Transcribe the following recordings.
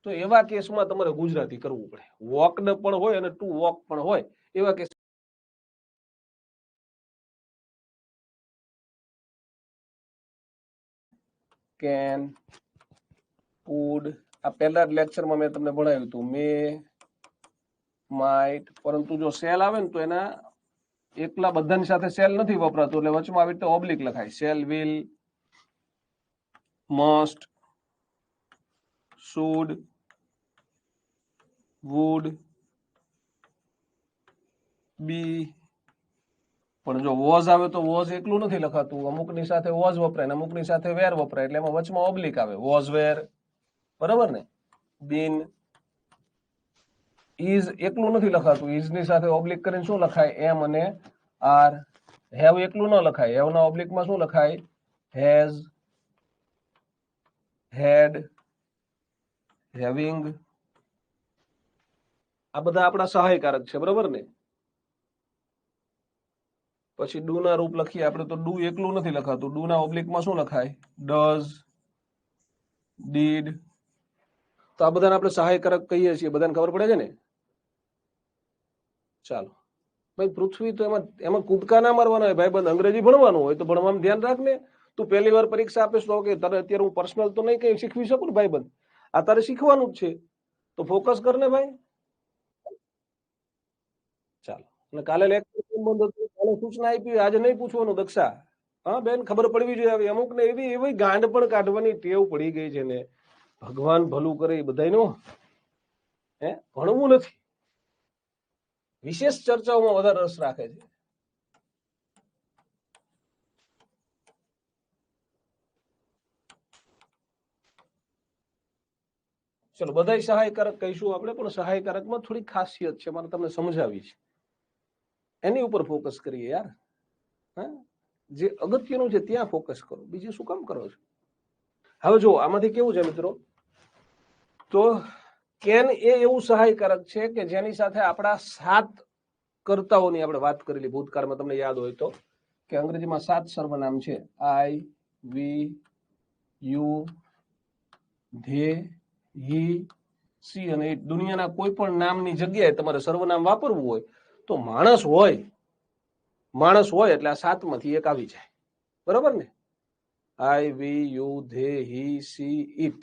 તો એવા કેસમાં તમારે ગુજરાતી કરવું પડે. વોકડ પણ હોય અને ટુ વોક પણ હોય એવા કેસ કેન, વુડ, આ પહેલા જ લેક્ચરમાં મેં તમને ભણાવ્યું હતું મે, માઇટ, પરંતુ જો સેલ આવે ને તો એના એકલા બધાની સાથે સેલ નથી વપરાતું એટલે વચમાં આવી રીતે ઓબ્લિક લખાય. Shall, will, must, should, would, be. પણ જો વોઝ આવે તો વોઝ એકલું નથી લખાતું, અમુકની સાથે વોઝ વપરાય ને અમુકની સાથે વેર વપરાય એટલે એમાં વચમાં ઓબ્લિક આવે. વોઝ વેર, બરાબર ને? બીન, ઇઝ એકલું નથી લખાતું, ઇઝ ની સાથે ઓબ્લિક કરીને શું લખાય? એમ અને આર. હેવ એકલું ન લખાય, હેવ ના ઓબ્લિકમાં શું લખાય? Has, had, having. આ બધા આપણા સહાયકારક છે, બરાબર ને? પછી ડુ ના રૂપ લખીએ આપણે તો ડુ એકલું નથી લખાતું, ડુ ના ઓબ્લિકમાં શું લખાય? Does, did. તો આ બધાને આપણે સહાયકારક કહીએ છીએ, બધાને ખબર પડે છે ને? ચાલો ભાઈ, પૃથ્વી તો એમાં એમાં કૂદકા ના મારવાના હોય ભાઈ, બંધ અંગ્રેજી ભણવાનું હોય તો ભણવામાં ધ્યાન રાખ ને. તું પહેલી વાર પરીક્ષા આપીશ તો કે તારે અત્યારે હું પર્સનલ તો નહીં કઈ શીખવી શકું ને ભાઈ, બંધ આ તારે શીખવાનું જ છે, તો ફોકસ કર ને ભાઈ. ચાલો, અને કાલે લેક્ચર બંધ હતું, કાલે સૂચના આપી, આજે નહીં પૂછવાનું દક્ષા. હા બેન, ખબર પડવી જોઈએ. અમુક ને એવી એવી ગાંડ પણ કાઢવાની ટેવ પડી ગઈ છે ને, ભગવાન ભલું કરે એ બધાયનું. ભણવું નથી, વિશેષ ચર્ચાઓમાં વધારે રસ રાખે છે. ચલો, બધા સહાયકારક કહીશું આપણે, પણ સહાયકારકમાં થોડી ખાસિયત છે, મારે તમને સમજાવી છે, એની ઉપર ફોકસ કરીએ યાર. હા, જે અગત્યનું છે ત્યાં ફોકસ કરો, બીજું શું કામ કરો છો? હવે જો આમાંથી કેવું છે મિત્રો, તો કેન એ એવું સહાયકારક છે કે જેની સાથે આપણા 7 કર્તાઓની આપણે વાત કરેલી ભૂતકાળમાં, તમને યાદ હોય તો, કે અંગ્રેજીમાં 7 સર્વનામ છે. આઈ, we, you, they, he, C અને ઇટ. દુનિયાના કોઈ પણ નામની જગ્યાએ તમારે સર્વનામ વાપરવું હોય તો માણસ હોય એટલે આ 7માંથી એક આવી જાય, બરોબર ને? I, we, you, they, he, she, it,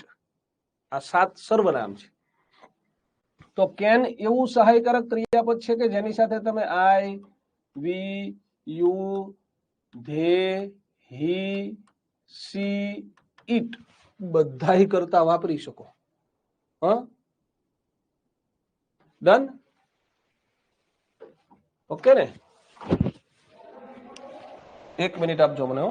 આ 7 સર્વનામ છે. તો કેન એવું સહાયકારક ક્રિયાપદ છે કે જેની સાથે તમે I, we, you, they, he, she, it બધાય કરતા વાપરી શકો. ડન? ઓકે ને? 1 મિનિટ આપજો મને.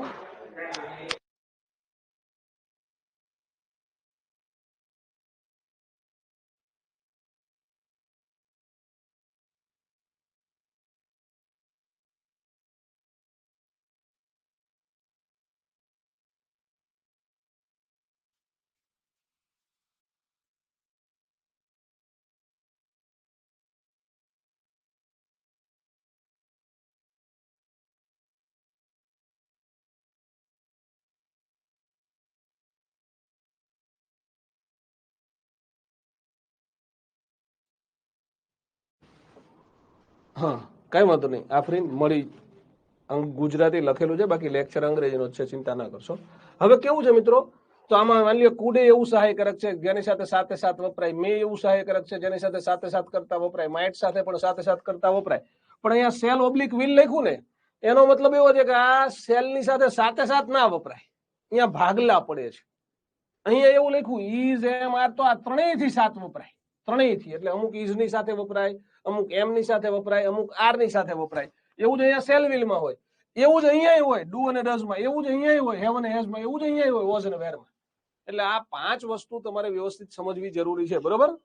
હા, કઈ વાંધો નહીં, આફરીન મળી. ગુજરાતી લખેલું છે, બાકી લેક્ચર અંગ્રેજીનો છે, ચિંતા ના કરશો. હવે કેવું છે મિત્રો, તો આમાં માની લો કુડે એવું સહાયકારક છે જેની સાથે 7 વપરાય, મે એવું સહાયકારક છે જેની સાથે 7 કરતા વપરાય, માઇટ સાથે પણ 7 કરતા વપરાય. પણ અહીંયા સેલ ઓબ્લિક વિલ લખ્યું ને, એનો મતલબ એવો છે કે આ સેલની સાથે 7 ના વપરાય, અહીંયા ભાગલા પડે છે. અહીંયા એવું લખ્યું ઈઝ, એમ, આ તો આ ત્રણેયથી 7 વપરાય, ત્રણેયથી. એટલે અમુક ઈઝ ની સાથે વપરાય, અમુક એમ ની સાથે વપરાય, અમુક આર ની સાથે વપરાય. એવું જ અહીંયા સેલ વિલમાં હોય, એવું જ અહીંયા હોય ડુ અને ડઝમાં, એવું જ અહીંયા હોય હેવ અને હેઝમાં, એવું જ અહીંયા હોય વોઝ અને વેરમાં. એટલે આ 5 વસ્તુ તમારે વ્યવસ્થિત સમજવી જરૂરી છે, બરોબર?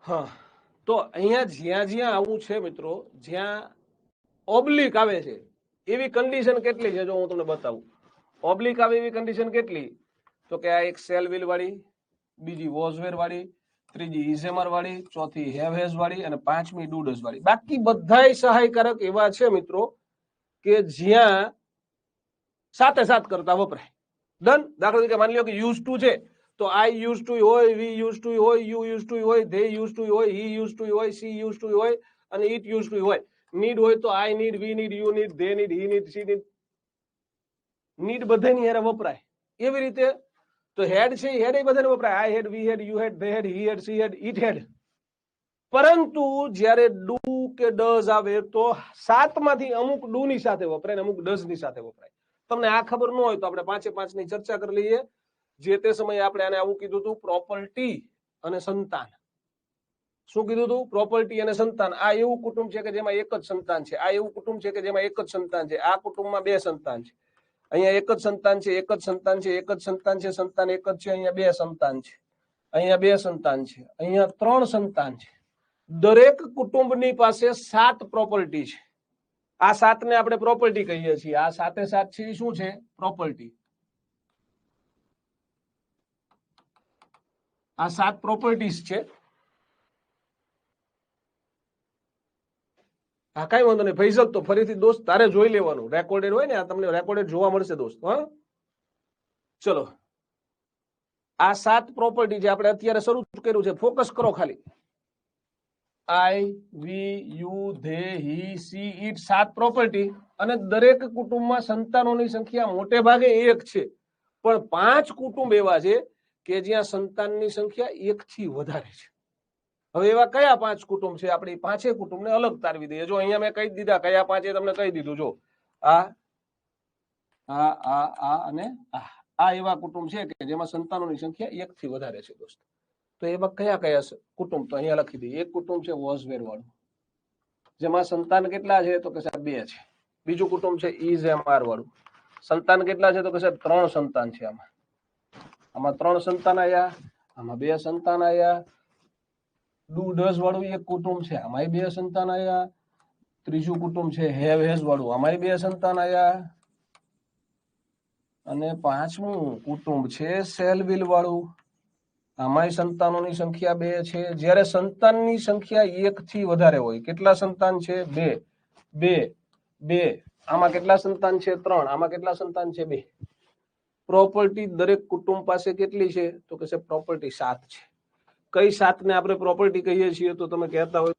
હા, તો અહીંયા જ્યાં જ્યાં આવું છે મિત્રો, જ્યાં ઓબ્લિક આવે છે એવી કન્ડિશન કેટલી છે જો હું તમને બતાવું. ઓબ્લિક આવે એવી કન્ડિશન કેટલી? તો કે આ એક સેલવિલ વાળી, બીજી વોઝવેર વાળી, ત્રીજી ઇઝેમર વાળી, ચોથી હેવહેઝ વાળી અને પાંચમી ડુડસ વાળી. બાકી બધાય સહાયકારક એવા છે મિત્રો કે જ્યાં સાતે સાત કરતા વપરાય. ડન. દાખલા તરીકે માની લો કે યુઝ ટુ છે તો આઈ યુઝ ટુ હોય, વી યુઝ ટુ હોય, યુ યુઝ ટુ હોય, ધે યુઝ ટુ હોય, હી યુઝ ટુ હોય, સી યુઝ ટુ હોય અને ઇટ યુઝ ટુ હોય. નીડ હોય તો I need, we need, you need, they need, he need, C need. Need બધાની હારે વપરાય. એવી રીતે તો હેડ છે હેડ એ બધાને વપરાય. I had, we had, you had, they had, he had, she had, it had. પરંતુ જ્યારે ડુ કે ડઝ આવે તો સાતમાંથી અમુક ડુ ની સાથે વપરાય ને અમુક ડઝ ની સાથે વપરાય. તમને આ ખબર ન હોય તો આપણે પાંચે પાંચ ની ચર્ચા કરી લઈએ. જે તે સમયે આપણે આને આવું કીધું હતું, પ્રોપર્ટી અને સંતાન. શું કીધું હતું? પ્રોપર્ટી અને સંતાન. આ એવું કુટુંબ છે કે જેમાં એક જ સંતાન છે. આ એવું કુટુંબ છે કે જેમાં એક જ સંતાન છે. આ કુટુંબમાં બે સંતાન છે. અહીંયા એક જ સંતાન છે, એક જ સંતાન છે, એક જ સંતાન છે, સંતાન એક જ છે. અહીંયા બે સંતાન છે, અહીંયા બે સંતાન છે, અહીંયા ત્રણ સંતાન છે. દરેક કુટુંબની પાસે 7 પ્રોપર્ટી છે. આ 7 ને આપણે પ્રોપર્ટી કહીએ છીએ. આ સાતે સાત છે એ શું છે? પ્રોપર્ટી. આ 7 પ્રોપર્ટીઝ છે. હા, કઈ વાંધો નહીં ફૈઝલ, તો ફરીથી દોસ્ત તારે જોઈ લેવાનું. રેકોર્ડેડ હોય ને, આ તમને રેકોર્ડેડ જોવા મળશે દોસ્ત. હા, ચલો. આ 7 પ્રોપર્ટી જે આપણે અત્યારે શરૂ કર્યું છે, ફોકસ કરો ખાલી. I, we, you, they, he, she, it, 7 property. અને દરેક કુટુંબમાં સંતાનોની સંખ્યા મોટે ભાગે એક છે, પણ 5 કુટુંબ એવા છે કે જ્યાં સંતાનની સંખ્યા 1 થી વધારે છે. હવે એવા કયા 5 કુટુંબ છે? આપણે 5 કુટુંબને અલગ તારવી દઈએ. જો અહીંયા મેં કહી દીધા કયા 5 તમને કહી દીધું. જો આ અને આ એવા કુટુંબ છે કે જેમાં સંતાનોની સંખ્યા 1 થી વધારે છે દોસ્ત. તો એમાં કયા કયા કુટુંબ? તો અહીંયા લખી દઈએ. એક કુટુંબ છે વોઝવેર વાળું, જેમાં સંતાન કેટલા છે? તો કે સાહેબ 2 છે. બીજું કુટુંબ છે ઇઝેમઆર વાળું, સંતાન કેટલા છે? તો કે સાહેબ 3 સંતાન છે. આમાં 3 સંતાન આયા, આમાં 2 સંતાન આયા. ડુ ડઝ વાળું એક કુટુંબ છે, આમાંય 2 સંતાન આયા. ત્રીજું કુટુંબ છે હેવહેઝ વાળું, આમાંય 2 સંતાન આયા. અને પાંચમું કુટુંબ છે સેલવિલ વાળું, આમાંય સંતાનોની સંખ્યા 2 છે. જ્યારે સંતાનની સંખ્યા 1 થી વધારે હોય, કેટલા સંતાન છે? 2, 2, 2. આમાં કેટલા સંતાન છે? 3. આમાં કેટલા સંતાન છે? 2. પ્રોપર્ટી દરેક કુટુંબ પાસે કેટલી છે? તો કે સાહેબ પ્રોપર્ટી 7 છે. કઈ 7 ને આપણે પ્રોપર્ટી કહીએ છીએ? તો તમે કહેતા હોય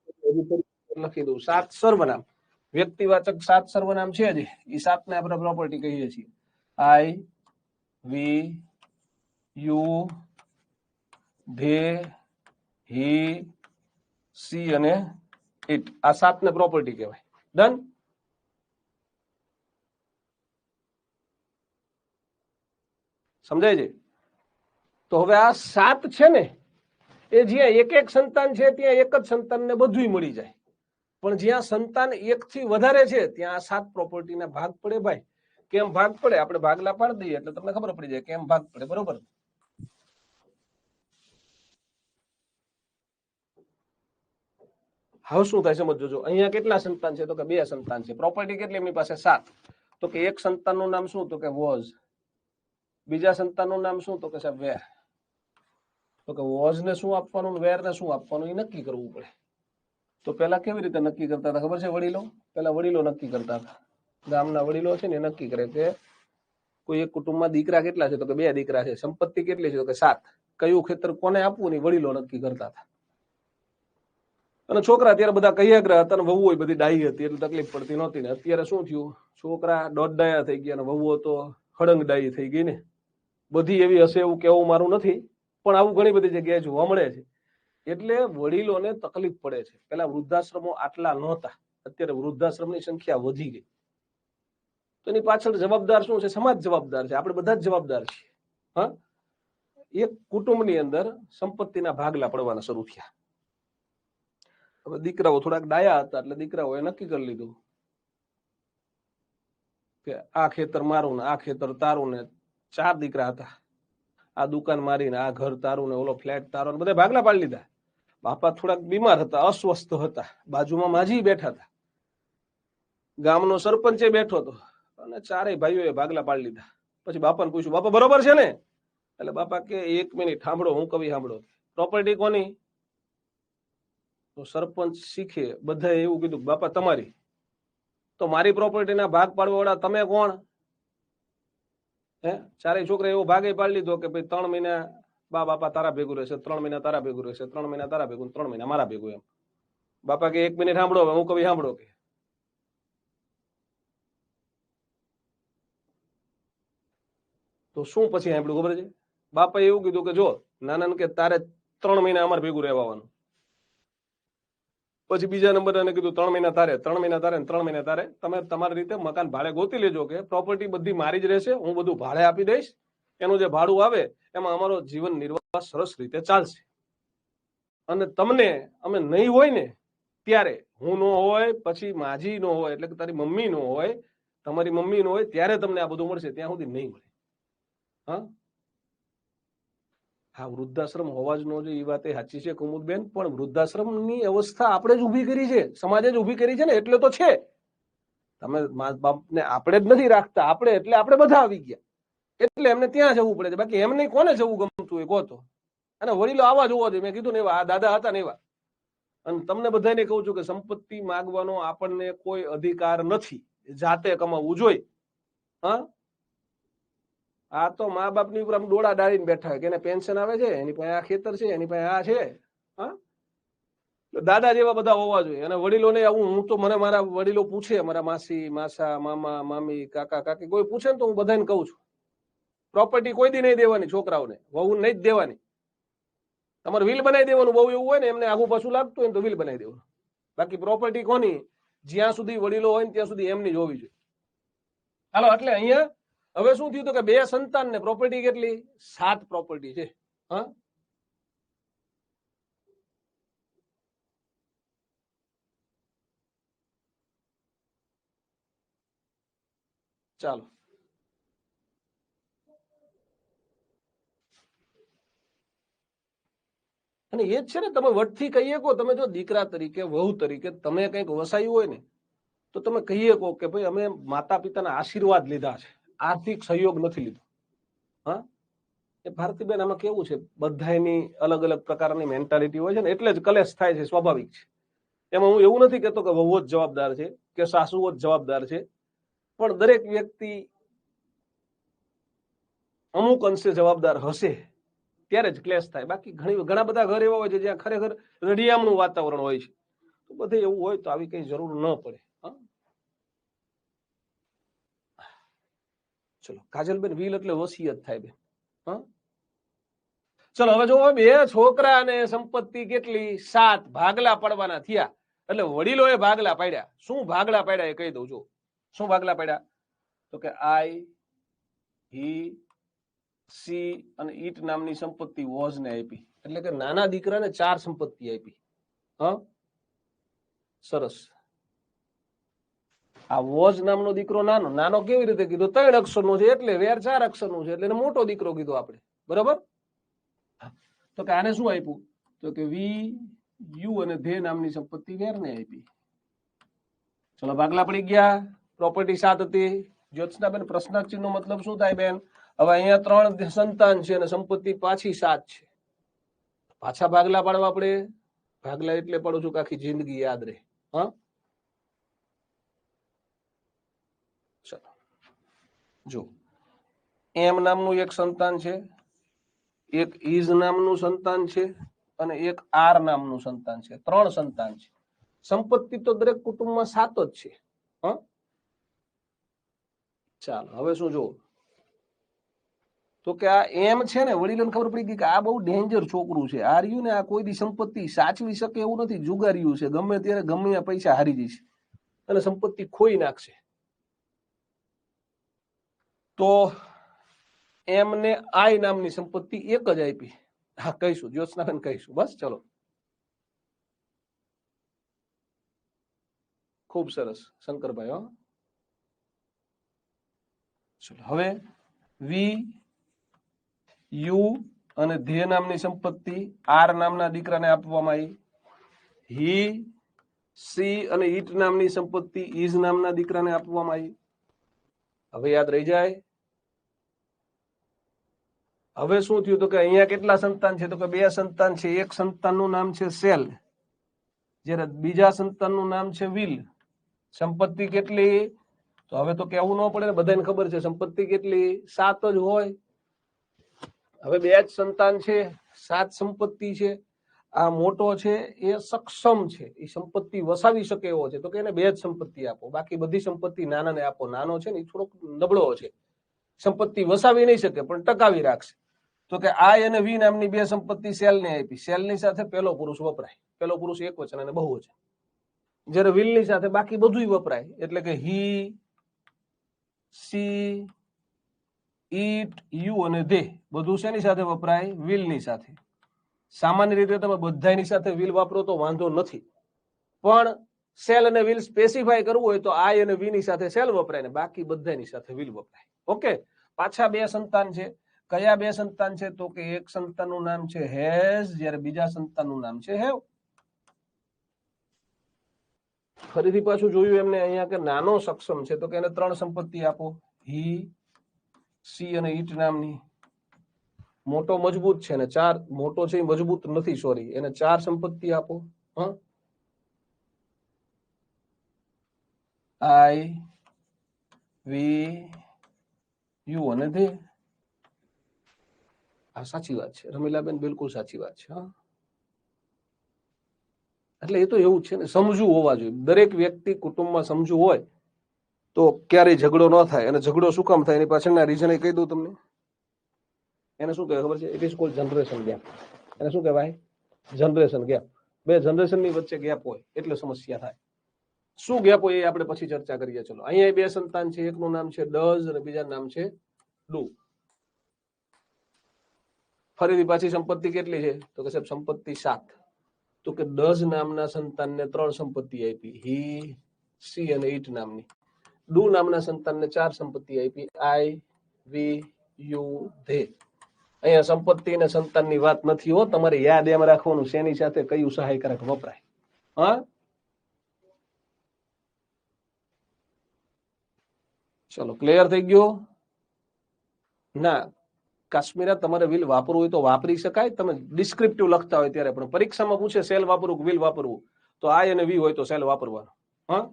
તો લખી દઉં. 7 સર્વનામ, વ્યક્તિવાચક 7 સર્વનામ છે જ, એ 7 ને આપણે પ્રોપર્ટી કહીએ છીએ. આઈ, we, you, they, he, C અને ઇટ. આ 7 ને પ્રોપર્ટી કહેવાય. ડન. સમજાય છે? તો હવે આ 7 છે ને, એ જ્યાં એક એક સંતાન છે ત્યાં એક જ સંતાનને બધું મળી જાય. પણ જ્યાં સંતાન 1 થી વધારે છે ત્યાં આ 7 પ્રોપર્ટીના ભાગ પડે. ભાઈ કેમ ભાગ પડે? આપણે ભાગલા પાડી દઈએ એટલે તમને ખબર પડી જાય કેમ ભાગ પડે. બરોબર? હવે શું થાય સમજો. જો અહીંયા કેટલા સંતાન છે? તો કે 2 સંતાન છે. પ્રોપર્ટી કેટલી એમની પાસે? 7. તો કે એક સંતાનનું નામ શું? તો કે વોઝ. બીજા સંતાનનું નામ શું? તો કે સાહેબ વેર. તો કે વોઝ ને શું આપવાનું, વેર ને શું આપવાનું, એ નક્કી કરવું પડે. તો પેલા કેવી રીતે નક્કી કરતા હતા ખબર છે? વડીલો પેલા વડીલો નક્કી કરતા હતા. ગામના વડીલો છે ને નક્કી કરે કે કોઈ એક કુટુંબમાં દીકરા કેટલા છે? તો કે 2 દીકરા છે. સંપત્તિ કેટલી છે? તો કે 7. કયું ખેતર કોને આપવું ને વડીલો નક્કી કરતા હતા. અને છોકરા ત્યારે બધા કૈયાગ્રહ હતા, વહુ હોય બધી ડાઈ હતી એટલે તકલીફ પડતી નહોતી. ને અત્યારે શું થયું? છોકરા દોઢ ડાયા થઈ ગયા ને વહુઓ તો હળંગ ડાઈ થઈ ગઈ ને. બધી એવી હશે એવું કેવું મારું નથી, પણ આવું ઘણી બધી જગ્યાએ જોવા મળે છે. એટલે વડીલોને તકલીફ પડે છે. પેલા વૃદ્ધાશ્રમો આટલા નહોતા, અત્યારે વૃદ્ધાશ્રમની સંખ્યા વધી ગઈ. તો એની પાછળ જવાબદાર શું છે? સમાજ જવાબદાર છે, આપણે બધા જ જવાબદાર છીએ. હા, એક કુટુંબની અંદર સંપત્તિના ભાગલા પડવાના શરૂ થયા. હવે દીકરાઓ થોડાક ડાયા હતા એટલે દીકરાઓએ નક્કી કરી લીધું કે આ ખેતર મારું ને આ ખેતર તારું. ને 4 દીકરા હતા. આ દુકાન મારી ને આ ઘર તારું ને ઓલો ફ્લેટ તારો, બધા ભાગલા પાડી લીધા. બાપા થોડાક બીમાર હતા, અસ્વસ્થ હતા. બાજુમાં માજી બેઠા હતા, ગામનો સરપંચે બેઠો હતો અને ચારેય ભાઈઓએ ભાગલા પાડી લીધા. પછી બાપાને પૂછ્યું, બાપા બરોબર છે ને? એટલે બાપા કે 1 મિનિટ સાંભળો, હું કવિ સાંભળો. પ્રોપર્ટી કોની? તો સરપંચ શીખે બધાએ એવું કીધું, બાપા તમારી. તો મારી પ્રોપર્ટીના ભાગ પાડવા વાળા તમે કોણ? હે? ચારેય છોકરા એવો ભાગે પાડી લીધો કે ભાઈ 3 મહિના બાપા તારા ભેગું રહેશે, 3 મહિના તારા ભેગું રહેશે, 3 મહિના તારા ભેગું, 3 મહિના મારા ભેગું. એમ બાપા કે 1 મિનિટ સાંભળો, હું કવિ સાંભળો. કે તો શું પછી સાંભળ્યું ખબર છે? બાપાએ એવું કીધું કે જો નાના કે તારે 3 મહિના અમારે ભેગું રહેવાનું. પછી બીજા નંબરને કીધું 3 મહિના તારે, 3 મહિના તારે, 3 મહિના તારે. તમે તમારી રીતે મકાન ભાડે ગોતી લેજો, કે પ્રોપર્ટી બધી મારી જ રહેશે, હું બધું ભાડે આપી દઈશ. એનું જે ભાડું આવે એમાં અમારો જીવન નિર્વાહ સરસ રીતે ચાલશે. અને તમને અમે નહીં હોય ને ત્યારે, હું ન હોય, પછી માજી ન હોય, એટલે કે તારી મમ્મી ન હોય, તમારી મમ્મી ન હોય ત્યારે તમને આ બધું મળશે, ત્યાં સુધી નહીં મળે. હા, હા, વૃદ્ધાશ્રમ હોવા જ ન જોઈએ એ વાત સાચી છે કુમુદબેન, પણ વૃદ્ધાશ્રમની અવસ્થા આપણે જ ઊભી કરી છે, સમાજે જ ઊભી કરી છે ને, એટલે તો છે. તમે મા બાપને આપણે જ નથી રાખતા, આપણે એટલે આપણે બધા આવી ગયા, એટલે એમને ત્યાં જવું પડે છે. બાકી એમને કોને જવું ગમતું હોય કહો તો? અને વડીલો આવા જ હોવા જોઈએ. મેં કીધું ને એવા આ દાદા હતા ને એવા. અને તમને બધાને કહું છું કે સંપત્તિ માગવાનો આપણને કોઈ અધિકાર નથી, જાતે કમાવવું જોઈએ. હા, આ તો મા બાપની ઉપર આમ ડોળા ડાળીને બેઠા હોય કે એને પેન્શન આવે છે, એની પાસે આ ખેતર છે, એની પાસે આ છે. હા, દાદા જેવા બધા હોવા જોઈએ. અને વડીલોને હું તો મને મારા વડીલો પૂછે, મારા માસી, માસા, મામા, મામી, કાકા, કાકી કોઈ પૂછે ને તો હું બધાને કહું છું, પ્રોપર્ટી કોઈ દી નહીં દેવાની છોકરાઓને, વહુ નહીં જ દેવાની. તમારે વિલ બનાવી દેવાનું, બહુ એવું હોય ને એમને આગુ પાછું લાગતું હોય ને તો વિલ બનાવી દેવાનું. બાકી પ્રોપર્ટી કોની? જ્યાં સુધી વડીલો હોય ને ત્યાં સુધી એમની જ હોવી જોઈએ. હાલો, એટલે અહીંયા હવે શું થયું કે 2 સંતાન ને પ્રોપર્ટી કેટલી? 7 પ્રોપર્ટી છે. હા, ચાલો. અને એ જ છે ને, તમે વટથી કહી શકો, તમે જો દીકરા તરીકે, વહુ તરીકે તમે કંઈક વસાયું હોય ને તો તમે કહી શકો કે ભાઈ અમે માતા પિતાના આશીર્વાદ લીધા છે, આર્થિક સહયોગ નથી લીધો. હા, એ ભારતીબેન આમાં કેવું છે, બધાની અલગ અલગ પ્રકારની મેન્ટાલિટી હોય છે ને, એટલે જ કલેશ થાય છે, સ્વાભાવિક છે. એમાં હું એવું નથી કહેતો કે વહુ જ જવાબદાર છે કે સાસુઓ જ જવાબદાર છે, પણ દરેક વ્યક્તિ અમુક અંશે જવાબદાર હશે, ત્યારે જ ક્લેશ થાય. બાકી ઘણા બધા ઘર એવા હોય છે જ્યાં ખરેખર રડિયામણું વાતાવરણ હોય છે. તો બધે એવું હોય તો આવી કઈ જરૂર ન પડે. ચલો કાજલબેન, વિલ એટલે વસિયત થાય બેન. હા, ચલો હવે જો 2 છોકરા અને સંપત્તિ કેટલી? 7. ભાગલા પડવાના થયા એટલે વડીલોએ ભાગલા પાડ્યા. શું ભાગલા પાડ્યા એ કહી દઉં. જો શું ભાગલા પાડ્યા, તો કે આઈ, હી, સી અને ઈટ નામની સંપત્તિ વોઝને આપી. એટલે કે નાના દીકરાને 4 સંપત્તિ આપી. હા, સરસ. આ વોઝ નામનો દીકરો નાનો નાનો કેવી રીતે કીધું? 3 અક્ષરનો છે એટલે વેર 4 અક્ષરનું છે એટલે એને મોટો દીકરો કીધો આપણે, બરાબર? તો કે આને શું આપ્યું? તો કે વી, યુ અને ધે નામની સંપત્તિ વેરને આપી. ચલો ભાગલા પડી ગયા. પ્રોપર્ટી 7 હતી. જ્યોત્સનાબેન, પ્રશ્નાર્થ ચિહ્નનો મતલબ શું થાય બેન? હવે અહીંયા 3 સંતાન છે અને સંપત્તિ પાછી 7 છે. પાછા ભાગલા પાડવા પડે. ભાગલા એટલે પાડું છું કે આખી જિંદગી યાદ રહે. હા, ચલો જો એમ નામનું એક સંતાન છે, એક ઇઝ નામનું સંતાન છે અને એક આર નામનું સંતાન છે. 3 સંતાન છે. સંપત્તિ તો દરેક કુટુંબમાં 7 જ છે. હા, ચાલો હવે શું જો, તો કે આ એમ છે ને, વડીલોને ખબર પડી ગઈ કે આ બહુ ડેન્જર છોકરું છે. આ રહ્યું ને, આ કોઈ દી સંપત્તિ સાચવી શકે એવું નથી, જુગાર્યું છે, ગમે ત્યારે ગમે આ પૈસા હારી જશે અને સંપત્તિ ખોઈ નાખશે. તો એમને આઈ નામની સંપત્તિ 1 જ આપી. હા, કહીશું જ્યોત્સનાબેન, કહીશું. બસ ચલો, ખૂબ સરસ શંકરભાઈ. ચલો હવે વી, યુ અને ધે નામની સંપત્તિ આર નામના દીકરાને આપવામાં આવી. હી, સી અને ઈટ નામની સંપત્તિ ઈઝ નામના દીકરાને આપવામાં આવી. હવે યાદ રહી જાય. હવે શું થયું તો કે અહીંયા કેટલા સંતાન છે તો કે 2 સંતાન છે. એક સંતાનનું નામ છે સેલ, જ્યારે બીજા સંતાનનું નામ છે વિલ. સંપત્તિ કેટલી? તો હવે તો કેવું ન પડે ને, બધાને ખબર છે સંપત્તિ કેટલી, 7 જ હોય. હવે 2 જ સંતાન છે, 7 સંપત્તિ છે. આ મોટો છે એ સક્ષમ છે, એ સંપત્તિ વસાવી શકે એવો છે, તો કે એને 2 જ સંપત્તિ આપો, બાકી બધી સંપત્તિ નાનાને આપો. નાનો છે ને એ થોડોક નબળો છે, સંપત્તિ વસાવી નહીં શકે પણ ટકાવી રાખશે. તો કે આઈ અને વી નામની 2 સંપત્તિ સેલને આપી. સેલની સાથે પેલો પુરુષ વપરાય, પેલો પુરુષ એકવચન અને બહુવચન. જ્યારે વિલની સાથે બાકી બધું વપરાય, એટલે કે હી, સી, ઈટ, યુ અને ધે બધું શેની સાથે વપરાય? વિલની સાથે. સામાન્ય રીતે તમે બધાની સાથે વિલ વાપરો તો વાંધો નથી, પણ સેલ અને વિલ સ્પેસિફાય કરવું હોય તો આઈ અને વી ની સાથે સેલ વપરાય ને બાકી બધાની સાથે વિલ વપરાય. ઓકે, પાછા 2 સંતાન છે. કયા 2 સંતાન છે તો કે એક સંતાનનું નામ છે હેઝ, જ્યારે બીજા સંતાનનું નામ છે હેવ. ફરીથી પાછું જોયું એમને અહીંયા કે નાનો સક્ષમ છે તો કે એને 3 સંપત્તિ આપો, હી, સી અને ઈટ નામની. મોટો મજબૂત છે ને 4, મોટો છે એ મજબૂત નથી, સોરી, એને 4 સંપત્તિ આપો. આઈ, વી, યુ અને ધે. આ સાચી વાત છે રમીલાબેન, બિલકુલ સાચી વાત છે. એટલે એ તો એવું છે ને, સમજવું હોવા જોઈએ. દરેક વ્યક્તિ કુટુંબમાં સમજવું હોય તો ક્યારેય ઝઘડો ન થાય. અને ઝઘડો શું કામ થાય એની પાછળના રીઝન કહી દઉં તમને. એને શું કહેવાય ખબર છે? It is called generation gap. એને શું કહેવાય? Generation gap. 2 જનરેશનની વચ્ચે ગેપ હોય એટલે સમસ્યા થાય. શું ગેપ હોય એ આપણે પછી ચર્ચા કરીએ. ચલો, અહીંયા 2 સંતાન છે, એકનું નામ છે ડઝ અને બીજાનું નામ છે ડુ. ફરીથી પાછી સંપત્તિ કેટલી છે તો કે સાહેબ સંપત્તિ 7. તો કે ડઝ નામના સંતાનને 3 સંપત્તિ આપી, હી, સી અને ઈટ નામની. ડુ નામના સંતાનને 4 સંપત્તિ આપી, આઈ, વી, યુ, ધે. અહીંયા સંપત્તિ અને સંતાનની વાત નથી હો, તમારે યાદ એમ રાખવાનું શેની સાથે કયું સહાયકારક વપરાય. હા, ચલો, ક્લિયર થઈ ગયો? ના, કાશ્મીરા તમારે વિલ વાપરવું હોય તો વાપરી શકાય, તમે ડિસ્ક્રિપ્ટિવ લખતા હોય ત્યારે. પણ પરીક્ષામાં પૂછે સેલ વાપરવું કે વિલ વાપરવું, તો આઈ અને વી હોય તો સેલ વાપરવાનો. હા,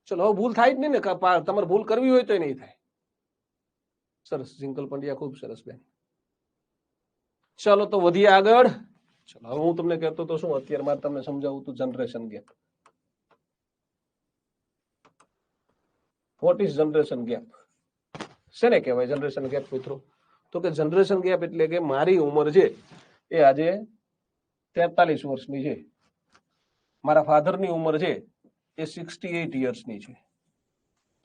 ચલો, હવે ભૂલ થાય જ નહીં ને, તમારે ભૂલ કરવી હોય તો નહીં થાય. સરસ, જિંકલ પંડ્યા, ખૂબ સરસ બેન. ચાલો તો વધીએ આગળ. ચલો, હવે હું તમને કહેતો તો શું, અત્યારે મારે તમને સમજાવું તું generation gap. What is generation gap? શેને કહેવાય જનરેશન ગેપ મિત્રો? તો કે જનરેશન ગેપ એટલે કે મારી ઉંમર છે એ આજે 43 વર્ષની છે, મારા ફાધરની ઉંમર છે એ 68 યર્સની છે.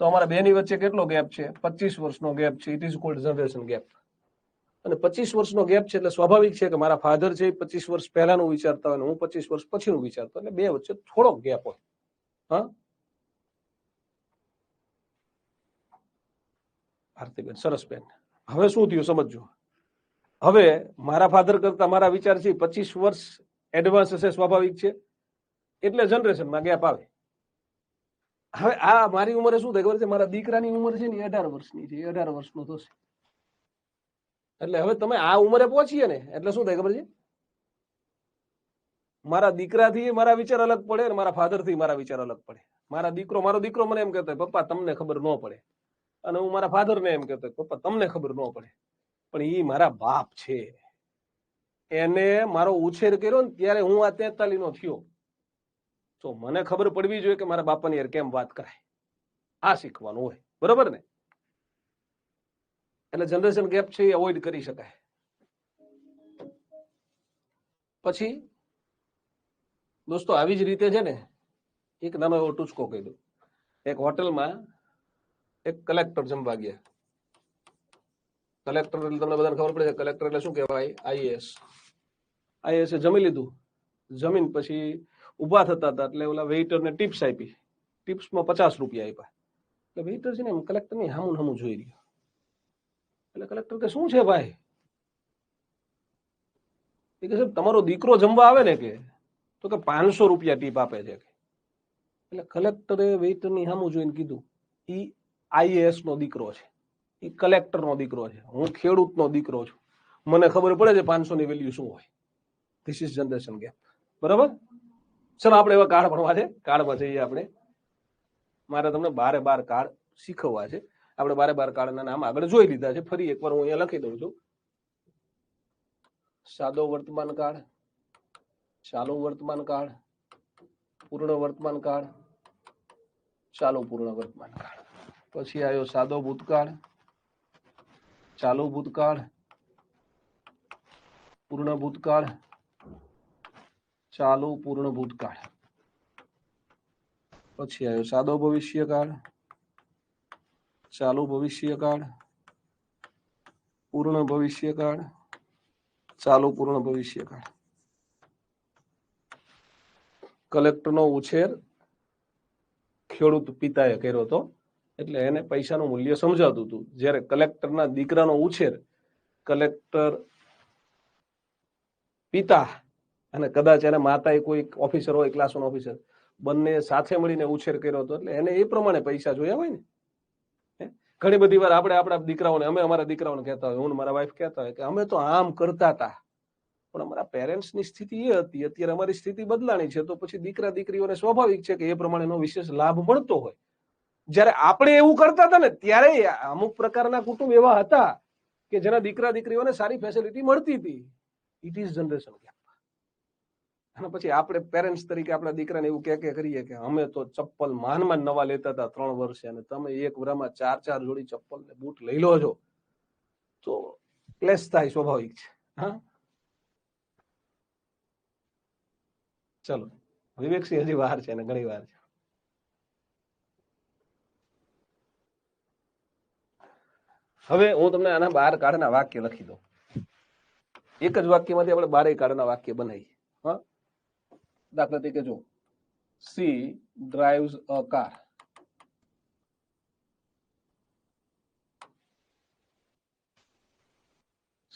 તો અમારા બેની વચ્ચે કેટલો ગેપ છે? 25 વર્ષનો ગેપ છે. It is called generation gap. અને 25 વર્ષનો ગેપ છે એટલે સ્વાભાવિક છે કે મારા ફાધર છે 25 વર્ષ પહેલાનું વિચારતા હોય, હું 25 વર્ષ પછીનું વિચારતો, એટલે 2 વચ્ચે થોડોક ગેપ હોય. હા, ભારતીબેન, સરસ બેન. હવે શું થયું સમજો. હવે મારા ફાધર કરતા મારા વિચાર છે 25 વર્ષ એડવાન્સ હશે, સ્વાભાવિક છે, એટલે જનરેશનમાં ગેપ આવે. હવે આ મારી ઉંમરે શું થાય ખબર છે? મારા દીકરાની ઉંમર છે ને 18 વર્ષની છે, 18 વર્ષનો થશે. એટલે હવે તમે આ ઉંમરે પહોંચીએ ને એટલે શું થાય ખબર છે? મારા દીકરાથી મારા વિચાર અલગ પડે અને મારા ફાધરથી મારા વિચાર અલગ પડે. મારો દીકરો મને એમ કહેતો પપ્પા તમને ખબર ન પડે, અને હું મારા ફાધરને એમ કહેતો પપ્પા તમને ખબર ન પડે. પણ એ મારા બાપ છે, એને મારો ઉછેર કર્યો ને ત્યારે હું આ 43 નો થયો, તો મને ખબર પડવી જોઈએ કે મારા બાપાની યાર કેમ વાત કરાય. આ શીખવાનું હોય, બરોબર ને? એટલે જનરેશન ગેપ છે એ અવોઇડ કરી શકાય. પછી દોસ્તો આવી જ રીતે છે ને, એક નાનો એવો ટૂચકો કહી દઉં. એક હોટલમાં એક કલેક્ટર જમવા ગયા. કલેક્ટર એટલે તમને બધાને ખબર પડે છે કલેક્ટર એટલે શું કહેવાય? આઈએએસ. આઈએએસ જમી લીધું, જમીન પછી ઉભા થતા હતા એટલે ઓલા વેઇટરને ટિપ્સ આપી. ટિપ્સમાં 50 રૂપિયા આપ્યા. એટલે વેઇટર છે ને કલેક્ટરની હામું હામું જોઈ રહ્યો. એટલે કલેક્ટર કે શું છે ભાઈ? એ કે સાહેબ તમારો દીકરો જમવા આવે ને કે તો કે 500 રૂપિયા ટીપ આપે છે. એટલે કલેક્ટરે વેઇટરની સામું જોઈને કીધું ઈ IAS નો દીકરો છે, ઈ કલેક્ટર નો દીકરો છે, હું ખેડૂતનો દીકરો છું, મને ખબર પડે છે 500 ની વેલ્યુ શું હોય. This is generation gap. બરાબર? ચલો આપણે એવા કાર્ડ ભણવા છે, કાર્ડમાં જઈએ આપણે. મારે તમને 12 કાર્ડ શીખવવા છે. આપણે 12 કાર્ડના નામ આગળ જોઈ લીધા છે, ફરી એકવાર હું અહીંયા લખી દઉં છું. સાદો વર્તમાન કાળ, ચાલુ વર્તમાન કાળ, પૂર્ણ વર્તમાન કાળ, ચાલુ પૂર્ણ વર્તમાન કાળ. પછી આવ્યો સાદો ભૂતકાળ, ચાલુ ભૂતકાળ, પૂર્ણ ભૂતકાળ, ચાલુ પૂર્ણ ભૂતકાળ. પછી આવ્યો સાદો ભવિષ્યકાળ, ચાલુ ભવિષ્યકાળ, પૂર્ણ ભવિષ્યકાળ, ચાલુ પૂર્ણ ભવિષ્યકાળ. કલેક્ટરનો ઉછેર ખેડૂત પિતાએ કર્યો હતો, એટલે એને પૈસાનું મૂલ્ય સમજાતું હતું. જ્યારે કલેક્ટરના દીકરાનો ઉછેર કલેક્ટર પિતા અને કદાચ એને માતાએ કોઈ ઓફિસર હોય, ક્લાસ 1 ઓફિસર, બંને સાથે મળીને ઉછેર કર્યો હતો, એટલે એને એ પ્રમાણે પૈસા જોયા હોય ને. ઘણી બધી વાર આપણે આપણા દીકરાઓને, અમે અમારા દીકરાઓને કહેતા હોય, હું મારા વાઈફ કહેતા હોય કે અમે તો આમ કરતા હતા, પણ અમારા પેરેન્ટ્સની સ્થિતિ એ હતી, અત્યારે અમારી સ્થિતિ બદલાણી છે, તો પછી દીકરા દીકરીઓને સ્વાભાવિક છે કે એ પ્રમાણેનો વિશેષ લાભ મળતો હોય. જ્યારે આપણે એવું કરતા હતા ને ત્યારે અમુક પ્રકારના કુટુંબ એવા હતા કે જેના દીકરા દીકરીઓને સારી ફેસિલિટી મળતી હતી. It is generation gap. અને પછી આપણે પેરેન્ટ્સ તરીકે આપણા દીકરાને એવું કે કરીએ કે અમે તો ચપ્પલ માનમાં નવા લેતા હતા 3 વર્ષે, અને તમે એક વરામાં 4 જોડી ચપ્પલ ને બૂટ લઈ લો છો, તો ક્લેશ થાય, સ્વાભાવિક છે. હા, ચલો વિવેકસિંહ હજી વાર છે ને, ઘણી વાર છે. હવે હું તમને આના 12 કાર્ડના વાક્ય લખી દઉં. એક જ વાક્યમાંથી આપણે 12 કાર્ડના વાક્ય બનાવીએ. હા, દાખલા તરીકે જો, C drives a car.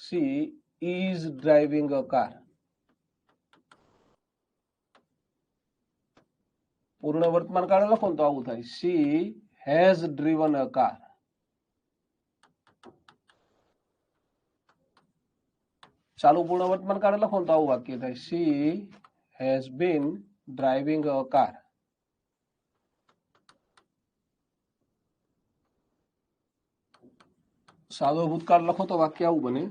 She is driving a car. પૂર્ણ વર્તમાન કાળ લખો ને તો આવું થાય, she has driven a car. ચાલુ પૂર્ણ વર્તમાન કાળ લખો ને તો આવું વાક્ય થાય, she has been driving a car. સાદો ભૂતકાળ લખો તો વાક્ય આવું બને,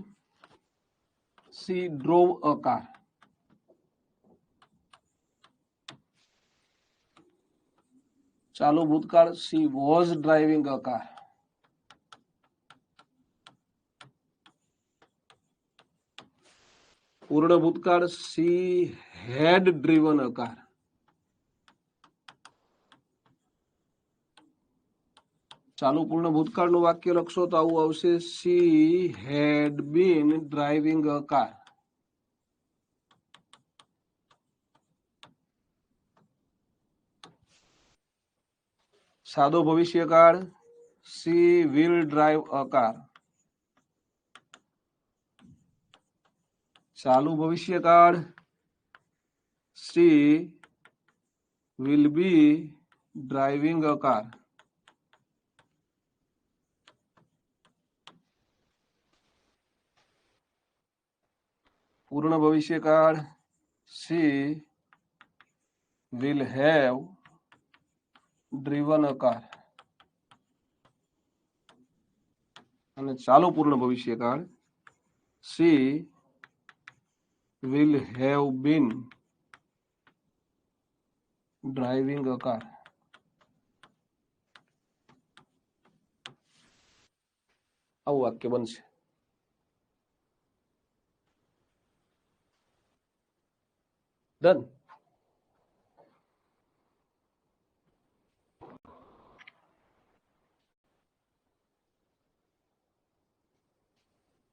સી ડ્રોવ અ કાર. ચાલુ ભૂતકાળ, she was driving a car. પૂર્ણ ભૂતકાળ, she had driven a car. ચાલુ પૂર્ણ ભૂતકાળનું વાક્ય લખશો તો આવું આવશે, she had been driving a car. સાદો ભવિષ્યકાળ, she will drive a car. ચાલુ ભવિષ્યકાળ, she will be driving a car. પૂર્ણ ભવિષ્યકાળ, she will have driven a car. અને ચાલુ પૂર્ણ ભવિષ્યકાળ, she will have been driving a car. આવું વાક્ય બનશે. ડન.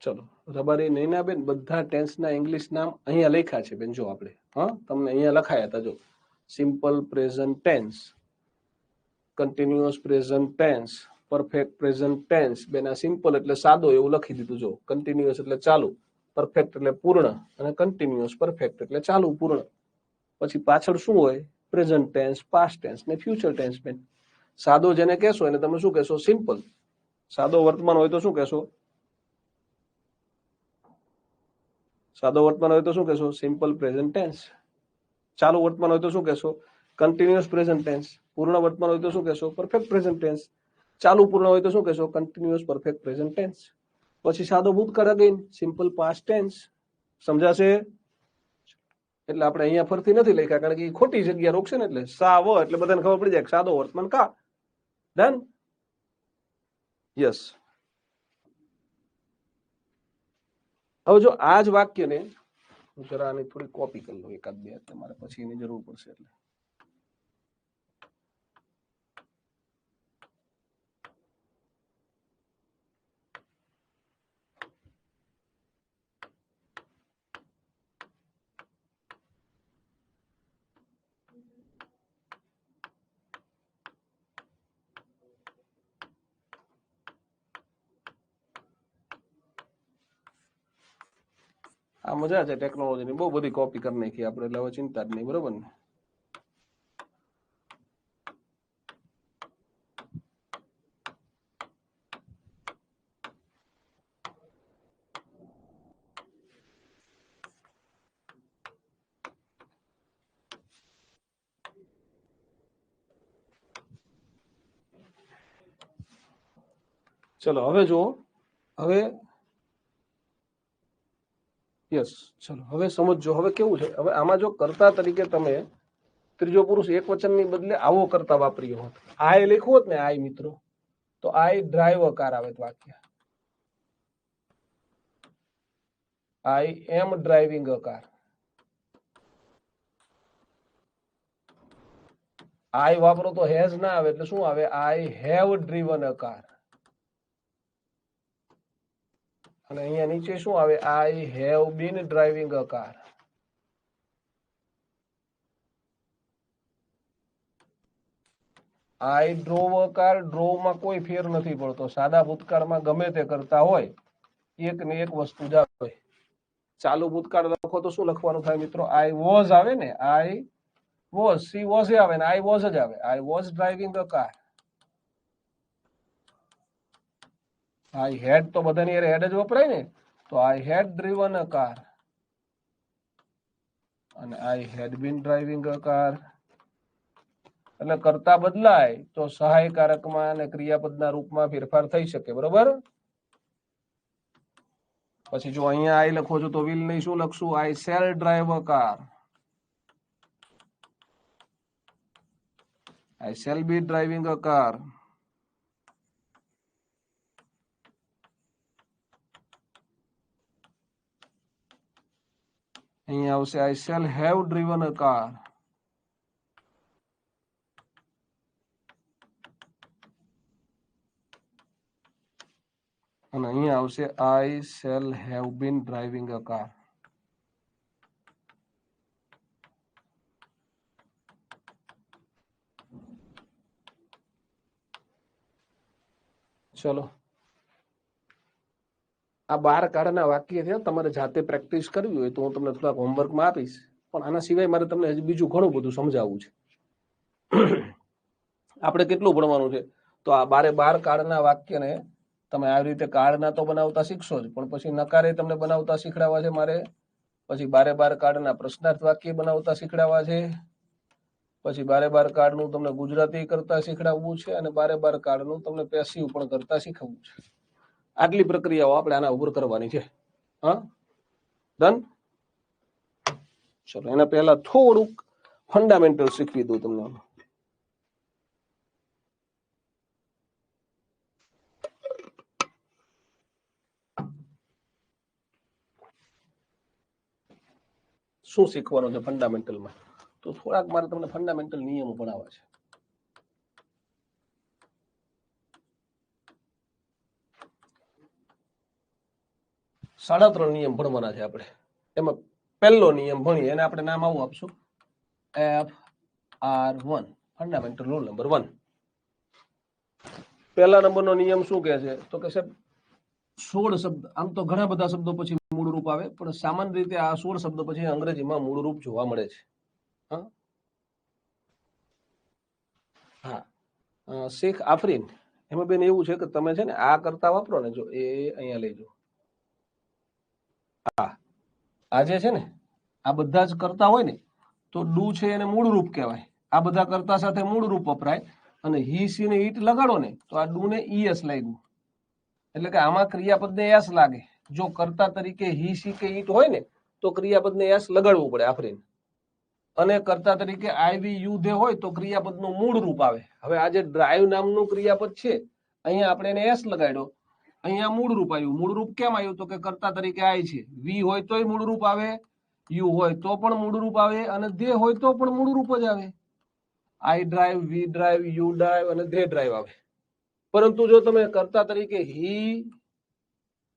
ચલો, રબારી નૈનાબેન, બધા ટેન્સના ઇંગ્લિશ નામ અહીંયા લખ્યા છે બેન. જો આપણે, હા, તમને અહીંયા લખાયા હતા. જો, simple present tense, continuous present tense, perfect present tense બેના સિમ્પલ એટલે સાદો એવું લખી દીધું. જો કન્ટિન્યુઅસ એટલે ચાલુ, પરફેક્ટ એટલે પૂર્ણ, અને કન્ટિન્યુઅસ પરફેક્ટ એટલે ચાલુ પૂર્ણ. પછી પાછળ શું હોય? પ્રેઝન્ટ ટેન્સ, પાસ્ટ ટેન્સ ને ફ્યુચર ટેન્સ. બેન સાદો જેને કહેશો એને તમે શું કહેશો? સિમ્પલ. સાદો વર્તમાન હોય તો શું કહેશો? સાદો વર્તમાન હોય તો શું કહેશો? Simple present tense. ચાલુ વર્તમાન હોય તો શું કહેશો? Continuous present tense. પૂર્ણ વર્તમાન હોય તો શું કહેશો? Perfect present tense. ચાલુ પૂર્ણ હોય તો શું કહેશો? Continuous perfect present tense. પછી સાદો ભૂતકાળ અગેન સિમ્પલ પાસ્ટ ટેન્સ. સમજાશે? એટલે આપણે અહીંયા ફરતી નથી લખ્યા કારણ કે એ ખોટી જગ્યા રોકશે ને, એટલે સાવ એટલે બધાને ખબર પડી જાય કે સાદો વર્તમાન કા. ડન? યસ. હવે જો આ જ વાક્યને હું જરા આની થોડી કોપી કરી લઉં એકાદ બે, એટલે મારે પછી એની જરૂર પડશે. એટલે આ મજા છે ટેકનોલોજીની, બહુ બધી કોપી કરી નાખી આપણે, એટલે હવે ચિંતા જ નહીં. બરોબર ને? ચલો હવે જુઓ. હવે યસ, ચલો હવે સમજો. હવે કેવું છે, હવે આમાં જો કર્તા તરીકે તમે ત્રીજો પુરુષ એક વચનની બદલે આવો કર્તા વાપર્યો હોત, આય લખ્યું હોત ને, આય મિત્રો, તો આઈ ડ્રાઈવ અ કાર આવે વાક્ય. આઈ એમ ડ્રાઇવિંગ અ કાર. આઈ વાપરો તો હેઝ ના આવે, એટલે શું આવે? I have driven a car. અને અહીંયા નીચે શું આવે? I have been driving a car. I ડ્રોવ a car. ડ્રોવ માં કોઈ ફેર નથી પડતો. સાદા ભૂતકાળમાં ગમે તે કરતા હોય, એક ને એક વસ્તુ જ આવે. ચાલુ ભૂતકાળ લખો તો શું લખવાનું થાય મિત્રો? આઈ વોઝ આવે ને, આઈ વોઝ. સી વોઝ આવે ને, આઈ વોઝ જ આવે. I was driving a car. I had તો બધાની હેડ જ વપરાય ને, તો આઈ હેડ ડ્રીવન અ કાર. અને આઈ હેડ બીન ડ્રાઇવિંગ અ કાર. એટલે કરતા બદલાય તો સહાયકારકમાં અને ક્રિયાપદના રૂપમાં ફેરફાર થઈ શકે. બરોબર? પછી જો અહીંયા આઈ લખો છો તો વિલ નહીં, શું લખશું? આઈ shell drive a car. I shall be driving a car. અહીંયા આવશે આઈ shell have driven a car. અને અહીંયા આવશે આઈ shell have been driving a car. ચલો, આ 12 કાળના વાક્ય છે. તમારે જાતે પ્રેક્ટિસ કરવી હોય તો હું તમને થોડાક હોમવર્કમાં આપીશ, પણ આના સિવાય મારે તમને હજી બીજું ઘણું બધું સમજાવવું છે. આપણે કેટલું ભણવાનું છે? તો આ 12 કાળના વાક્યને તમે આવી રીતે કાળના તો બનાવતા શીખશો જ, પણ પછી નકારે તમને બનાવતા શીખડાવવા છે મારે. પછી 12 કાળના પ્રશ્નાર્થ વાક્ય બનાવતા શીખડાવવા છે. પછી 12 કાળનું તમને ગુજરાતી કરતા શીખડાવવું છે, અને 12 કાળનું તમને પેસિવ પણ કરતા શીખવવું છે. આટલી પ્રક્રિયાઓ આપણે આના ઉપર કરવાની છે. હા, ડન? ચલો, એના પહેલા થોડુંક ફંડામેન્ટલ શીખવી દઉં તમને. શું શીખવાનું છે ફંડામેન્ટલમાં? તો થોડાક મારે તમને ફંડામેન્ટલ નિયમો ભણાવવા છે. સાડા 3 નિયમ ભણવાના છે આપણે. એમાં પહેલો નિયમ ભણીએ, એને આપણે નામ આવું આપશું, FR1, ફંડામેન્ટલ રૂલ નંબર 1. પહેલા નંબરનો નિયમ શું કહે છે તો કે સાહેબ 16 શબ્દ, આમ તો ઘણા બધા શબ્દો પછી મૂળ રૂપ આવે, પણ સામાન્ય રીતે આ 16 શબ્દો પછી અંગ્રેજીમાં મૂળ રૂપ જોવા મળે છે. હા, શેખ આફરીન, એમાં બેન એવું છે કે તમે છે ને આ કરતા વાપરો ને, જો એ અહીંયા લઈ જાઓ, આ જે છે ને આ બધા જ કરતા હોય ને તો ડુ છે એને મૂળ રૂપ કહેવાય. આ બધા કરતા સાથે મૂળ રૂપ વપરાય, અને હી સી ને ઈટ લગાડો ને તો આ ડુ ને ઈએસ લાગ્યું, એટલે કે આમાં ક્રિયાપદને એસ લાગે. જો કર્તા તરીકે હી સી કે ઈટ હોય ને તો ક્રિયાપદને એસ લગાડવું પડે આફરીન, અને કર્તા તરીકે આઈ વી યુ ધે હોય તો ક્રિયાપદનું મૂળ રૂપ આવે. હવે આ જે ડ્રાઈવ નામનું ક્રિયાપદ છે અહીંયા આપણે એને એસ લગાડ્યો, અહીંયા મૂળ રૂપ આવ્યું. મૂળ રૂપ કેમ આવ્યું તો કે કર્તા તરીકે આઈ છે, વી હોય તોય મૂળ રૂપ આવે, યુ હોય તો પણ મૂળ રૂપ આવે, અને ધે હોય તો પણ મૂળ રૂપ જ આવે. I drive, we drive, you drive અને ધે ડ્રાઈવ આવે. પરંતુ જો તમે કર્તા તરીકે હી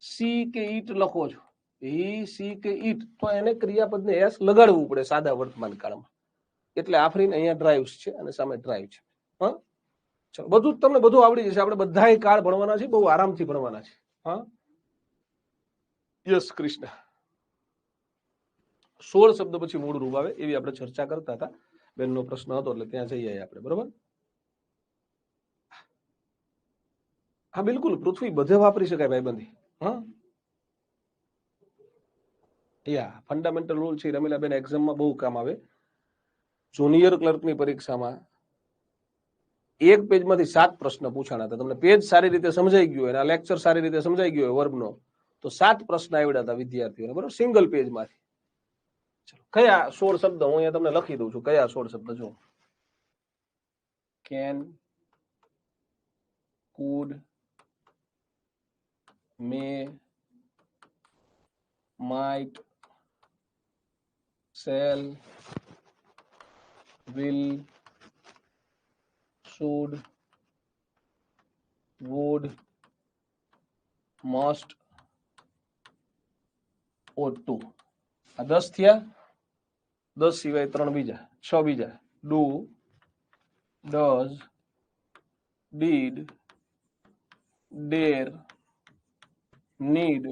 સી કે ઈટ લખો છો, હી સી કે ઈટ, તો એને ક્રિયાપદને એસ લગાડવું પડે સાદા વર્તમાન કાળમાં. એટલે આફરીન અહીંયા ડ્રાઈવ્સ છે અને સામે ડ્રાઈવ છે. હા, ચલો, બધું તમને બધું આવડી જશે. આપણે બધા કાળ ભણવાના છે, બહુ આરામથી ભણવાના છે. હા, યસ કૃષ્ણ. 16 શબ્દ પછી મૂળ રૂપ આવે એવી આપણે ચર્ચા કરતા હતા. બેનનો પ્રશ્ન હતો એટલે ત્યાં જઈએ આપણે, બરોબર? હા, બિલકુલ, પૃથ્વી બધે વાપરી શકાય ભાઈબંધી. હા, યા ફંડામેન્ટલ રૂલ છે, રમીલાબેન એક્ઝામમાં બહુ કામ આવે. જુનિયર ક્લર્કની પરીક્ષામાં એક પેજમાંથી 7 પ્રશ્ન પૂછાણા હતા. તમને પેજ સારી રીતે સમજાઈ ગયું હોય અને આ લેક્ચર સારી રીતે સમજાઈ ગયો હોય વર્ગનો, તો 7 પ્રશ્ન આવડ્યા હતા વિદ્યાર્થીઓને, બરોબર, સિંગલ પેજમાંથી. કયા 16 શબ્દ હું અહીંયા તમને લખી દઉં છું. કયા 16 શબ્દ? જો can, could, may, might, shall, will, should, would, must, ought to. આ 10 થયા. 10 સિવાય 3 બીજા, 6 બીજા: do, does, did, dare, need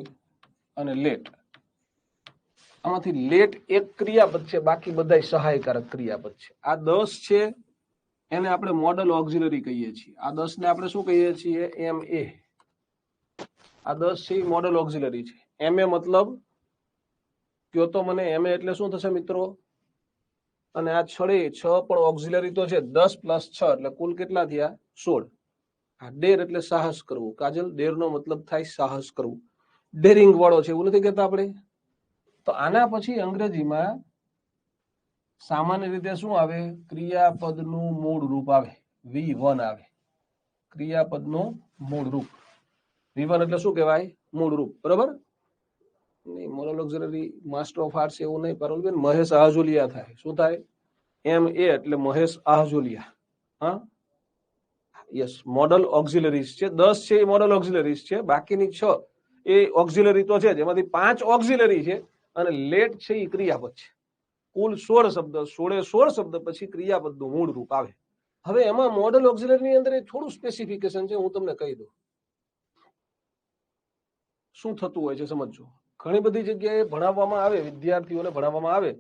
અને લેટ. આમાંથી લેટ એક ક્રિયાપદ છે, બાકી બધા સહાયકારક ક્રિયાપદ છે. આ 10 છે એને આપણે મોડલ ઓક્ઝિલરી કહીએ છીએ. આ 10 ને આપણે શું કહીએ છીએ? એમ એ. આ 10 છે મોડલ ઓક્ઝિલરી છે. એમ એ મતલબ કયો તો મને? એમ એ એટલે શું થશે મિત્રો? અને આ 6 પણ ઓક્ઝિલરી તો છે. 10 + 6 એટલે કુલ કેટલા થયા? 16. આ ડેર એટલે સાહસ કરવું. કાજલ, ડેર નો મતલબ થાય સાહસ કરવું, ડેરિંગ વાળો છે, એવું નથી કહેતા આપણે? તો આના પછી અંગ્રેજીમાં સામાન્ય રીતે શું આવે? ક્રિયાપદનું મૂળ રૂપ આવે, V1 આવે. ક્રિયાપદનું મૂળ રૂપ V1 એટલે શું કહેવાય? મૂળ રૂપ, બરોબર? નહીં, moral auxiliary master of arts એવું નહીં, પારુલબેન, મહેશ આહજોલિયા થાય. શું થાય? એમ એ એટલે મહેશ આહજોલિયા. હા, યસ, મોડલ ઓક્ઝિલરીઝ છે. 10 છે એ મોડલ ઓક્ઝિલરીઝ છે, બાકીની 6 એ ઓક્ઝિલરી તો છે, જેમાંથી 5 ઓક્ઝિલરી છે અને લેટ છે એ ક્રિયાપદ છે. કુલ 16 શબ્દ, 16 શબ્દ પછી ક્રિયાપદનું મૂળ રૂપ આવે. હવે એમાં મોડલ ઓક્ઝિલરીની અંદર થોડું સ્પેસિફિકેશન છે, હું તમને કહી દઉં. શું થતું હોય છે સમજો. ઘણી બધી જગ્યાએ ભણાવવામાં આવે, વિદ્યાર્થીઓને ભણાવવામાં આવે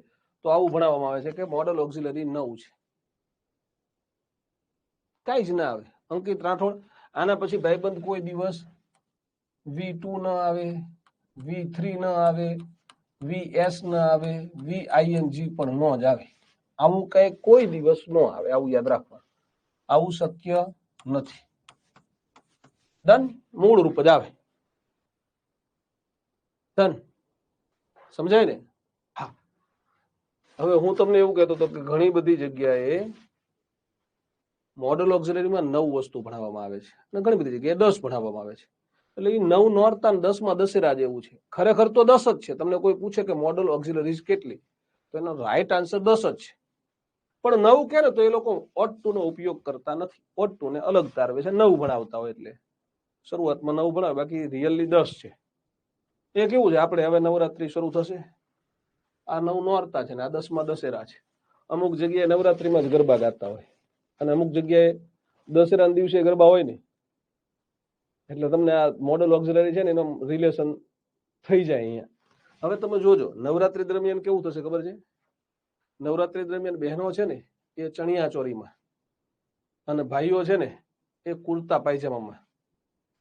તો આવું ભણાવવામાં આવે છે કે મોડલ ઓક્ઝિલરી 9 છે. કાંઈ જ ના આવે. અંકિત રાઠોડ, આના પછી ભાઈબંધ કોઈ દિવસ V2 ન આવે, V3 ન આવે, VS ન આવે, VING પણ ન જ આવે. આવું કઈ કોઈ દિવસ ન આવે, આવું યાદ રાખવાનું. આવું શક્ય નથી. ડન? મૂળ રૂપ જ આવે. ડન? સમજાય ને? હા. હવે હું તમને એવું કહેતો હતો કે ઘણી બધી જગ્યાએ મોડલ ઓક્ઝિલરીમાં 9 વસ્તુ ભણાવવામાં આવે છે અને ઘણી બધી જગ્યાએ 10 ભણાવવામાં આવે છે. એટલે એ 9 નોરતા 10માં દશેરા જેવું છે. ખરેખર તો 10 જ છે. તમને કોઈ પૂછે કે મોડલ ઓક્ઝિલરીઝ કેટલી, તો એનો રાઈટ આન્સર 10 જ છે. પણ 9 કે ને તો એ લોકો ought to નો ઉપયોગ કરતા નથી. ought to ને અલગ તારવે છે, 9 ભણાવતા હોય. એટલે શરૂઆતમાં 9 ભણાવે, બાકી રિયલી 10 છે. એ કેવું છે, આપણે હવે નવરાત્રી શરૂ થશે, આ 9 નોરતા છે ને આ 10માં દશેરા છે. અમુક જગ્યાએ નવરાત્રીમાં જ ગરબા ગાતા હોય અને અમુક જગ્યાએ દશેરાના દિવસે ગરબા હોય ને એટલે તમને આ મોડલ ઓક્ઝિલરી છે ને એનો રિલેશન થઈ જાય અહીંયા. હવે તમે જોજો નવરાત્રી દરમિયાન કેવું થશે ખબર છે? નવરાત્રી દરમિયાન બહેનો છે ને એ ચણિયા ચોરીમાં અને ભાઈઓ છે ને એ કુર્તા પાયજામામાં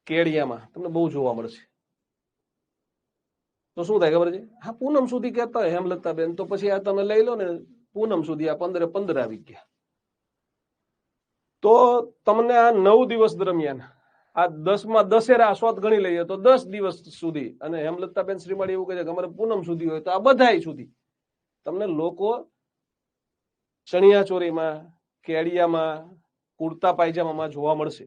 કેડિયામાં તમને બહુ જોવા મળશે. તો શું થાય ખબર છે? હા, પૂનમ સુધી કહેતા હોય હેમલતા બેન, તો પછી આ તમે લઈ લો ને પૂનમ સુધી, આ 15 આવી ગયા. તો તમને આ 9 દિવસ દરમિયાન આ 10માં દશેરા શોધ ગણી લઈએ તો 10 દિવસ સુધી, અને હેમલતાબેન શ્રીમાળી એવું કહે છે કે અમારે પૂનમ સુધી હોય તો આ બધાય સુધી તમને લોકો ચણિયા ચોરીમાં, કેડિયામાં, કુર્તા પાયજામામાં જોવા મળશે.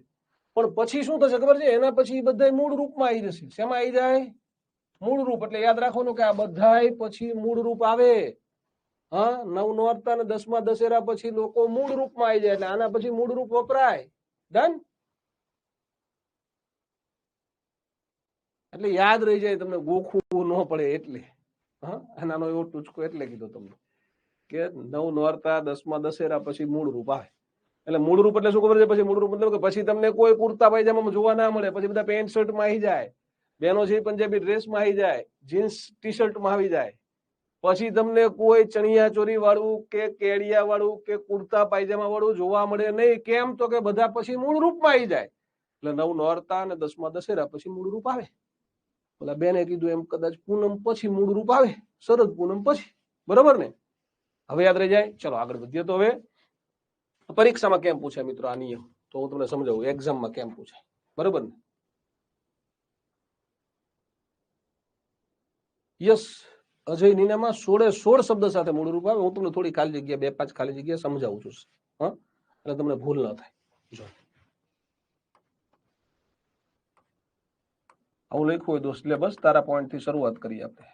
પણ પછી શું થશે ખબર છે? એના પછી બધા મૂળ રૂપમાં આવી જશે. શેમાં આવી જાય? મૂળ રૂપ. એટલે યાદ રાખવાનું કે આ બધાય પછી મૂળ રૂપ આવે. હા, નવ નોરતા અને 10માં દશેરા પછી લોકો મૂળ રૂપમાં આવી જાય, એટલે આના પછી મૂળ રૂપ વપરાય. ડન? એટલે યાદ રહી જાય, તમને ગોખવું ન પડે એટલે. હા, નાનો એવો ટૂચકો એટલે કીધો તમને કે 9 નોરતા 10માં દશેરા પછી મૂળ રૂપ આવે. એટલે મૂળ રૂપ એટલે શું ખબર છે? પછી મૂળ રૂપ મતલબ કે પછી તમને કોઈ કુર્તા પાયજામામાં જોવા ના મળે, પછી બધા પેન્ટ શર્ટમાં આવી જાય, બહેનો છે પંજાબી ડ્રેસમાં આવી જાય, જીન્સ ટી શર્ટમાં આવી જાય. પછી તમને કોઈ ચણિયા ચોરી વાળું કે કેડિયા વાળું કે કુર્તા પાયજામા વાળું જોવા મળે નહીં. કેમ? તો કે બધા પછી મૂળ રૂપમાં આવી જાય. એટલે 9 નોરતા અને 10માં દશેરા પછી મૂળ રૂપ આવે. ઓલા બેને કીધું એમ કદાચ પૂનમ પછી મૂળ રૂપ આવે, શરદ પૂનમ પછી. બરોબર ને? હવે યાદ રહી જાય. ચલો આગળ વધીએ. તો હવે પરીક્ષામાં કેમ પૂછાય મિત્રો આ નિયમ, તો હું તમને સમજાવું. એક્ઝામમાં કેમ પૂછાય, બરોબર ને? યસ, અજય નીનામાં 16 શબ્દ સાથે મૂળ રૂપ આવે. હું તમને થોડી ખાલી જગ્યા, 2-5 ખાલી જગ્યા સમજાવું છું. હા, એટલે તમને ભૂલ ના થાય. જો આવું લખ્યું હોય તો સિલેબસ તારા પોઈન્ટ થી શરૂઆત કરીએ આપણે.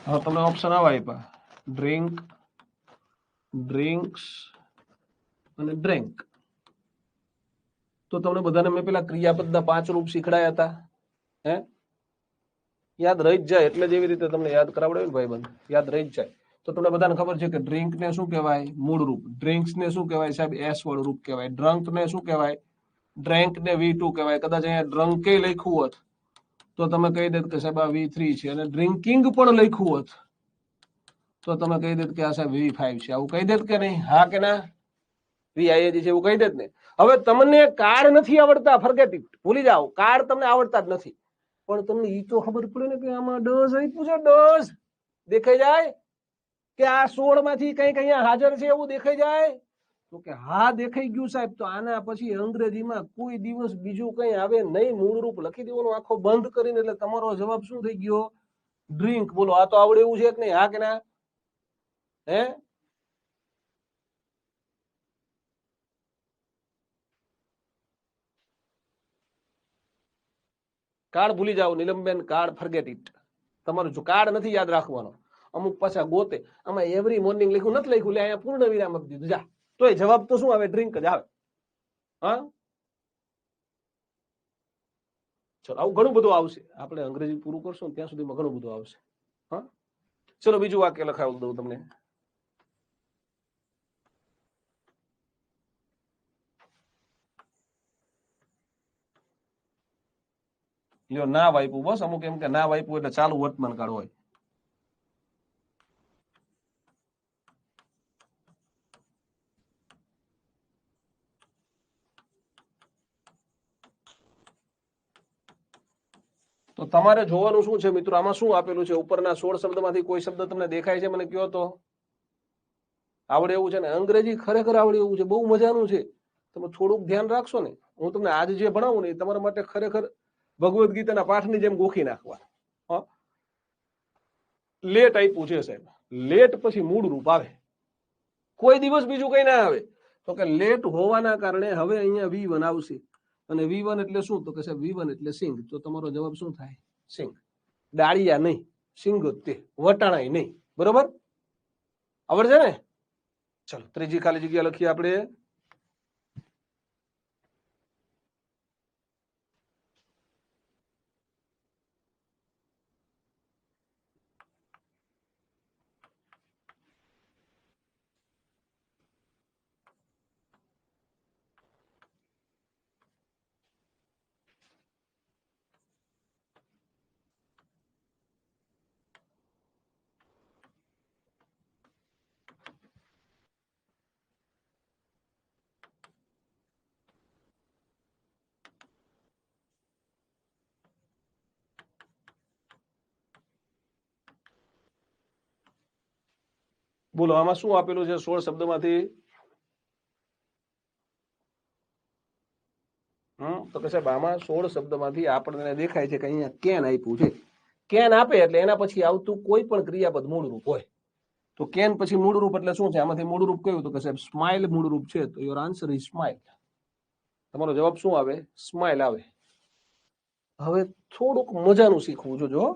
હવે તમને ઓપ્શન આવા આપ્યા: ડ્રિંક, ડ્રિંક્સ અને ડ્રિંક. તો તમને બધાને મેં પેલા ક્રિયાપદના 5 રૂપ શીખડાયા હતા. હે, યાદ રહી જ જાય. એટલે જ એવી રીતે તમને યાદ કરાવડાવ્યું ભાઈબંધ, યાદ રહી જ જાય. તો તમને બધાને ખબર છે કે ડ્રિંક ને શું કહેવાય? મૂળ રૂપ. ડ્રિંક્સ ને શું કહેવાય સાહેબ? એસ વાળું રૂપ કહેવાય. ડ્રંક ને શું કહેવાય? ડ્રેન્ક ને V2 કહેવાય. કદાચ અહીંયા ડ્રંકે લખ્યું હોત તો તમે કહી દેત કે સાહેબ આ V3 છે, અને ડ્રિંકિંગ પણ લખ્યું હોત તો તમે કહી દેત કે આ સાહેબ V5 છે. આવું કહી દેત કે નહીં? હા કે ના? VIAG છે એવું કહી દેત ને? હવે તમને કાર્ડ નથી આવડતા, ફરગેટ ઇટ, ભૂલી જાઓ. કાર્ડ તમને આવડતા જ નથી, પણ તમને ઈ તો ખબર પડે ને કે આમાં ડઝ આપ્યું છે. ડઝ દેખાઈ જાય કે આ 16 માંથી કઈક અહીંયા હાજર છે એવું દેખાઈ જાય? તો કે હા દેખાઈ ગયું સાહેબ. તો આના પછી અંગ્રેજીમાં કોઈ દિવસ બીજું કઈ આવે નહીં, મૂળરૂપ લખી દેવાનું આખો બંધ કરીને. એટલે તમારો જવાબ શું થઈ ગયો? ડ્રિંક. બોલો, આ તો આવડે એવું છે કે નહીં? હા કે ના? હે, કાર્ડ ભૂલી જાઓ નીલમબેન, કાર્ડ ફરગેટ ઇટ. તમારું જો કાર્ડ નથી યાદ રાખવાનો. અમુક પાછા ગોતે, આમાં એવરી મોર્નિંગ લખ્યું નથી લખ્યું, એટલે અહીંયા પૂર્ણ વિરામ આપી દીધું. જા, તોય જવાબ તો શું આવે? ડ્રિંક જ આવે. હા, ચલો, આવું ઘણું બધું આવશે. આપણે અંગ્રેજી પૂરું કરશું ત્યાં સુધીમાં ઘણું બધું આવશે. હા, ચલો બીજું વાક્ય લખાવી દઉં તમને. લ્યો, ના વાઈપું. બસ અમુક એમ કે ના વાઈપું એટલે ચાલુ વર્તમાન કાળ હોય. તો તમારે જોવાનું શું છે મિત્રો? આમાં શું આપેલું છે? ઉપરના 16 શબ્દમાંથી કોઈ શબ્દ તમને દેખાય છે? મને કયો તો. આવડે એવું છે ને? અંગ્રેજી ખરેખર આવડે એવું છે, બહુ મજાનું છે. તમે થોડુંક ધ્યાન રાખશો ને, હું તમને આજે જે ભણાવું ને એ તમારા માટે ખરેખર ભગવદ્ ગીતાના પાઠની જેમ ગોખી નાખવા. હા, લેટ આપ્યું છે સાહેબ. લેટ પછી મૂળ રૂપ આવે. કોઈ દિવસ બીજું કઈ ના આવે. તો કે લેટ હોવાના કારણે હવે અહીંયા V1 આવશે. અને V1 એટલે શું? તો કે સાહેબ V1 એટલે સિંગ. તો તમારો જવાબ શું થાય? સિંગ. ડાળિયા નહીં, સિંગ તે, વટાણાય નહીં. બરોબર? આવડશે ને? ચલો ત્રીજી ખાલી જગ્યા લખીએ આપણે. બોલો આમાં શું આપેલું છે 16 શબ્દમાંથી? તો કે સાહેબ આમાં 16 શબ્દમાંથી આપણને દેખાય છે કે અહીંયા કેન આપ્યું છે. કેન આપે એટલે એના પછી આવતું કોઈ પણ ક્રિયાપદ મૂળરૂપ હોય. તો કેન પછી મૂળરૂપ એટલે શું છે? આમાંથી મૂળરૂપ કયું? તો કે સાહેબ સ્માઇલ મૂળરૂપ છે. તો યોર આન્સર ઇઝ સ્માઇલ. તમારો જવાબ શું આવે? સ્માઇલ આવે. હવે થોડુંક મજાનું શીખવું જોજો.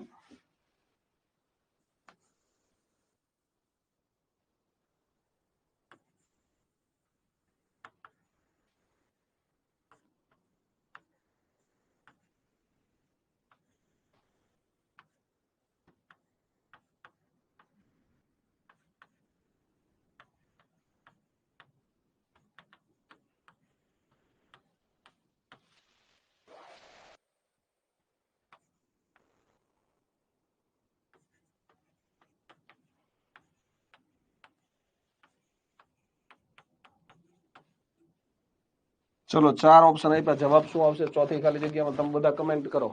ચલો 4 ઓપ્શન આપ્યા. જવાબ શું આવશે? ચોથી ખાલી જગ્યામાં તમે બધા કમેન્ટ કરો.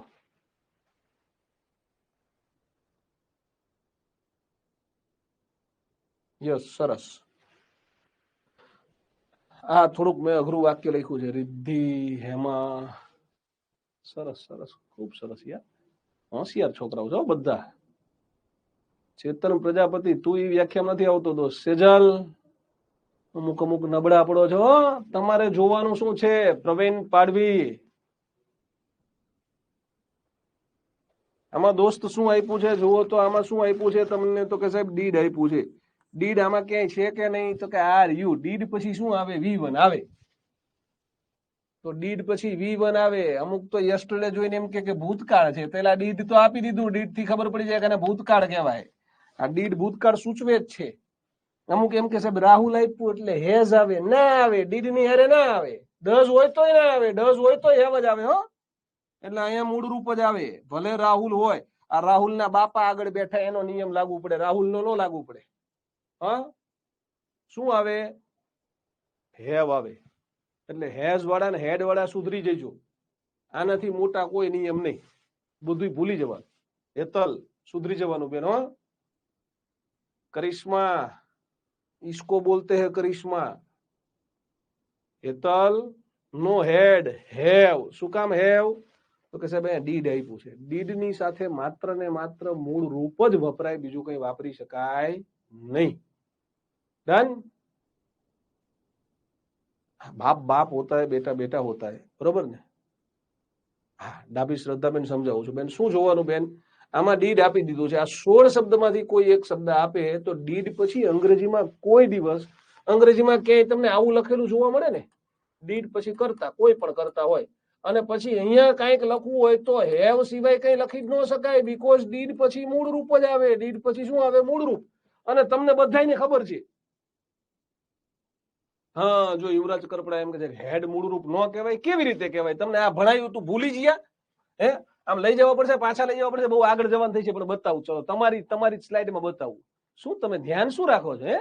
યસ, સરસ. આ થોડુંક મેં અઘરું વાક્ય લખ્યું છે. રિદ્ધિ, હેમા, સરસ સરસ, ખૂબ સરસ યાર. હોશિયાર છોકરાઓ છો બધા. ચેતન પ્રજાપતિ, તું એ વ્યાખ્યા નથી આવતો દોસ્ત. સેજલ, અમુક અમુક નબળા પડો છો. તમારે જોવાનું શું છે? પ્રવીણ પાડવી, આમાં દોસ્ત શું આપ્યું છે જુઓ તો. આમાં શું આપ્યું છે તમને? તો કે સાહેબ ડીડ આપ્યું છે. ડીડ આમાં ક્યાંય છે કે નહીં? તો કે આર યુ. ડીડ પછી શું આવે? V1 આવે. તો ડીડ પછી V1 આવે. અમુક તો યસ્ટરડે જોઈને એમ કે ભૂતકાળ છે. પેલા ડીડ તો આપી દીધું. ડીડ થી ખબર પડી જાય કે ભૂતકાળ કહેવાય. આ ડીડ ભૂતકાળ સૂચવે જ છે. અમુક એમ કે સાહેબ રાહુલ આપ્યું એટલે હેઝ આવે. ના આવે. ડીડ ની હારે ના આવે. ડઝ હોય તોય ના આવે. ડઝ હોય તો હેવ જ આવે. હો, એટલે અહીંયા મૂળ રૂપ જ આવે. ભલે રાહુલ હોય. આ રાહુલ ના બાપા આગળ બેઠા, એનો નિયમ લાગુ પડે. રાહુલ નો ન લાગુ પડે. હા, શું આવે? હેવ આવે. એટલે હેઝ વાળા ને હેડ વાળા સુધરી જજો. આનાથી મોટા કોઈ નિયમ નહીં. બધું ભૂલી જવાનું. હેતલ, સુધરી જવાનું બેન. હો, કરિશ્મા, इसको बोलते हैं करिश्मा. હેતલ, નો હેડ, હેવ. શું કામ હેવ? તો કે સાહેબ અહીંયા ડીડ આપ્યું છે. ડીડ ની સાથે માત્ર ને માત્ર મૂળ રૂપ જ વપરાય, બીજું કઈ વાપરી શકાય નહીં. डन. बाप बाप होता है, बेटा बेटा होता है. बरोबर ने? હા, ડાબી શ્રદ્ધાબેન સમજાવું છું. બેન શું જોવાનું? બેન આમાં ડીડ આપી દીધું છે. આ 16 શબ્દમાંથી કોઈ એક શબ્દ આપે તો ડીડ પછી અંગ્રેજીમાં કોઈ દિવસ, અંગ્રેજીમાં ક્યાંય તમને આવું લખેલું જોવા મળે ને? ડીડ પછી કરતા, કોઈ પણ કરતા હોય, અને પછી અહીંયા કંઈક લખવું હોય તો હેવ સિવાય કઈ લખી જ ન શકાય. બીકોઝ ડીડ પછી મૂળ રૂપ જ આવે. ડીડ પછી શું આવે? મૂળ રૂપ. અને તમને બધાને ખબર છે. હા, જો યુવરાજ કરપડા એમ કે છે હેડ મૂળરૂપ ન કહેવાય. કેવી રીતે કહેવાય? તમને આ ભણાયું તું ભૂલી ગયા? હે, આમ લઈ જવા પડશે, પાછા લઈ જવા પડશે. બહુ આગળ જવાનું થઈ છે, પણ બતાવું. ચલો તમારી સ્લાઇડમાં બતાવું. શું તમે ધ્યાન શું રાખો છો? હે,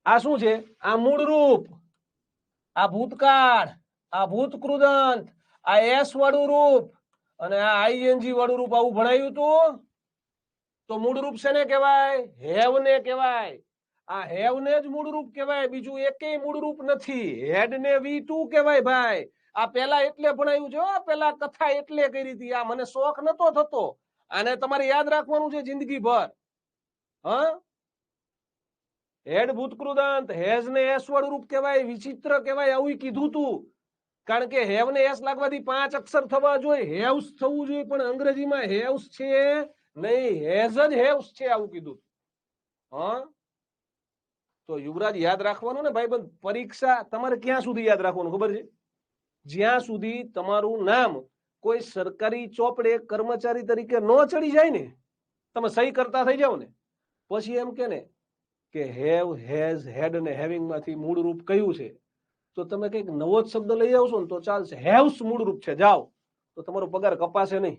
આ શું છે? આ મૂળરૂપ, આ ભૂતકાળ, આ ભૂતકૃદંત, આ એસ વાળું રૂપ અને આ આઈએનજી વાળું રૂપ. આવું ભણાયું તું? તો મૂળરૂપ શેને કહેવાય? હેવ ને કહેવાય. આ હેવ ને જ મૂળરૂપ કહેવાય. બીજું એકેય મૂળરૂપ નથી. હેડ ને V2 કહેવાય ભાઈ. આ પેલા એટલે ભણાયું છે. પેલા કથા એટલે કરી હતી. આ મને શોખ નતો થતો. આને તમારે યાદ રાખવાનું છે જિંદગી ભર. હા, હેડ ભૂતકૃદંત, હેઝ ને એસ વાળું રૂપ કહેવાય. વિચિત્ર કહેવાય. આવું કીધું તું. કારણ કે હેવ ને એસ લાગવાથી 5 અક્ષર થવા જોઈએ, હેવ્સ થવું જોઈએ. પણ અંગ્રેજીમાં હેવ્સ છે નહીં, હેઝ જ હેવ્સ છે. આવું કીધું. હા, તો યુવરાજ યાદ રાખવાનું ને ભાઈબંધ. પરીક્ષા તમારે ક્યાં સુધી યાદ રાખવાનું ખબર છે? જ્યાં સુધી તમારું નામ કોઈ સરકારી ચોપડે કર્મચારી તરીકે ન ચડી જાય ને, તમે સહી કરતા થઈ જાવ ને, પછી એમ કે હેવ, હેઝ, હેડ અને હેવિંગ માંથી મૂળ રૂપ કયું છે, તો તમે કંઈક નવો જ શબ્દ લઈ આવશો ને તો ચાલશે. હેવ્સ મૂળ રૂપ છે, જાઓ, તો તમારો પગાર કપાશે નહીં.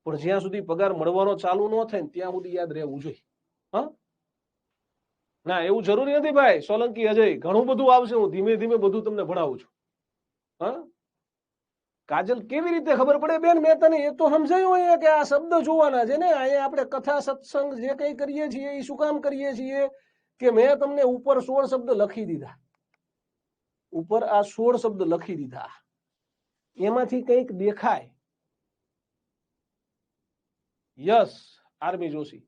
પણ જ્યાં સુધી પગાર મળવાનો ચાલુ ન થાય ને ત્યાં સુધી યાદ રહેવું જોઈએ. હા, ના એવું જરૂરી નથી ભાઈ. સોલંકી અજય, ઘણું બધું આવશે. હું ધીમે ધીમે બધું તમને ભણાવું છું. હા, કાજલ કેવી રીતે ખબર પડે બેન? મેં તને એ તો સમજાયું અહીંયા કે આ શબ્દ જોવાના છે ને. અહીંયા આપણે કથા સત્સંગ જે કઈ કરીએ છીએ એ શું કામ કરીએ છીએ કે મેં તમને ઉપર 16 શબ્દ લખી દીધા, ઉપર આ 16 શબ્દ લખી દીધા, એમાંથી કંઈક દેખાય. યસ આર્મી જોશી,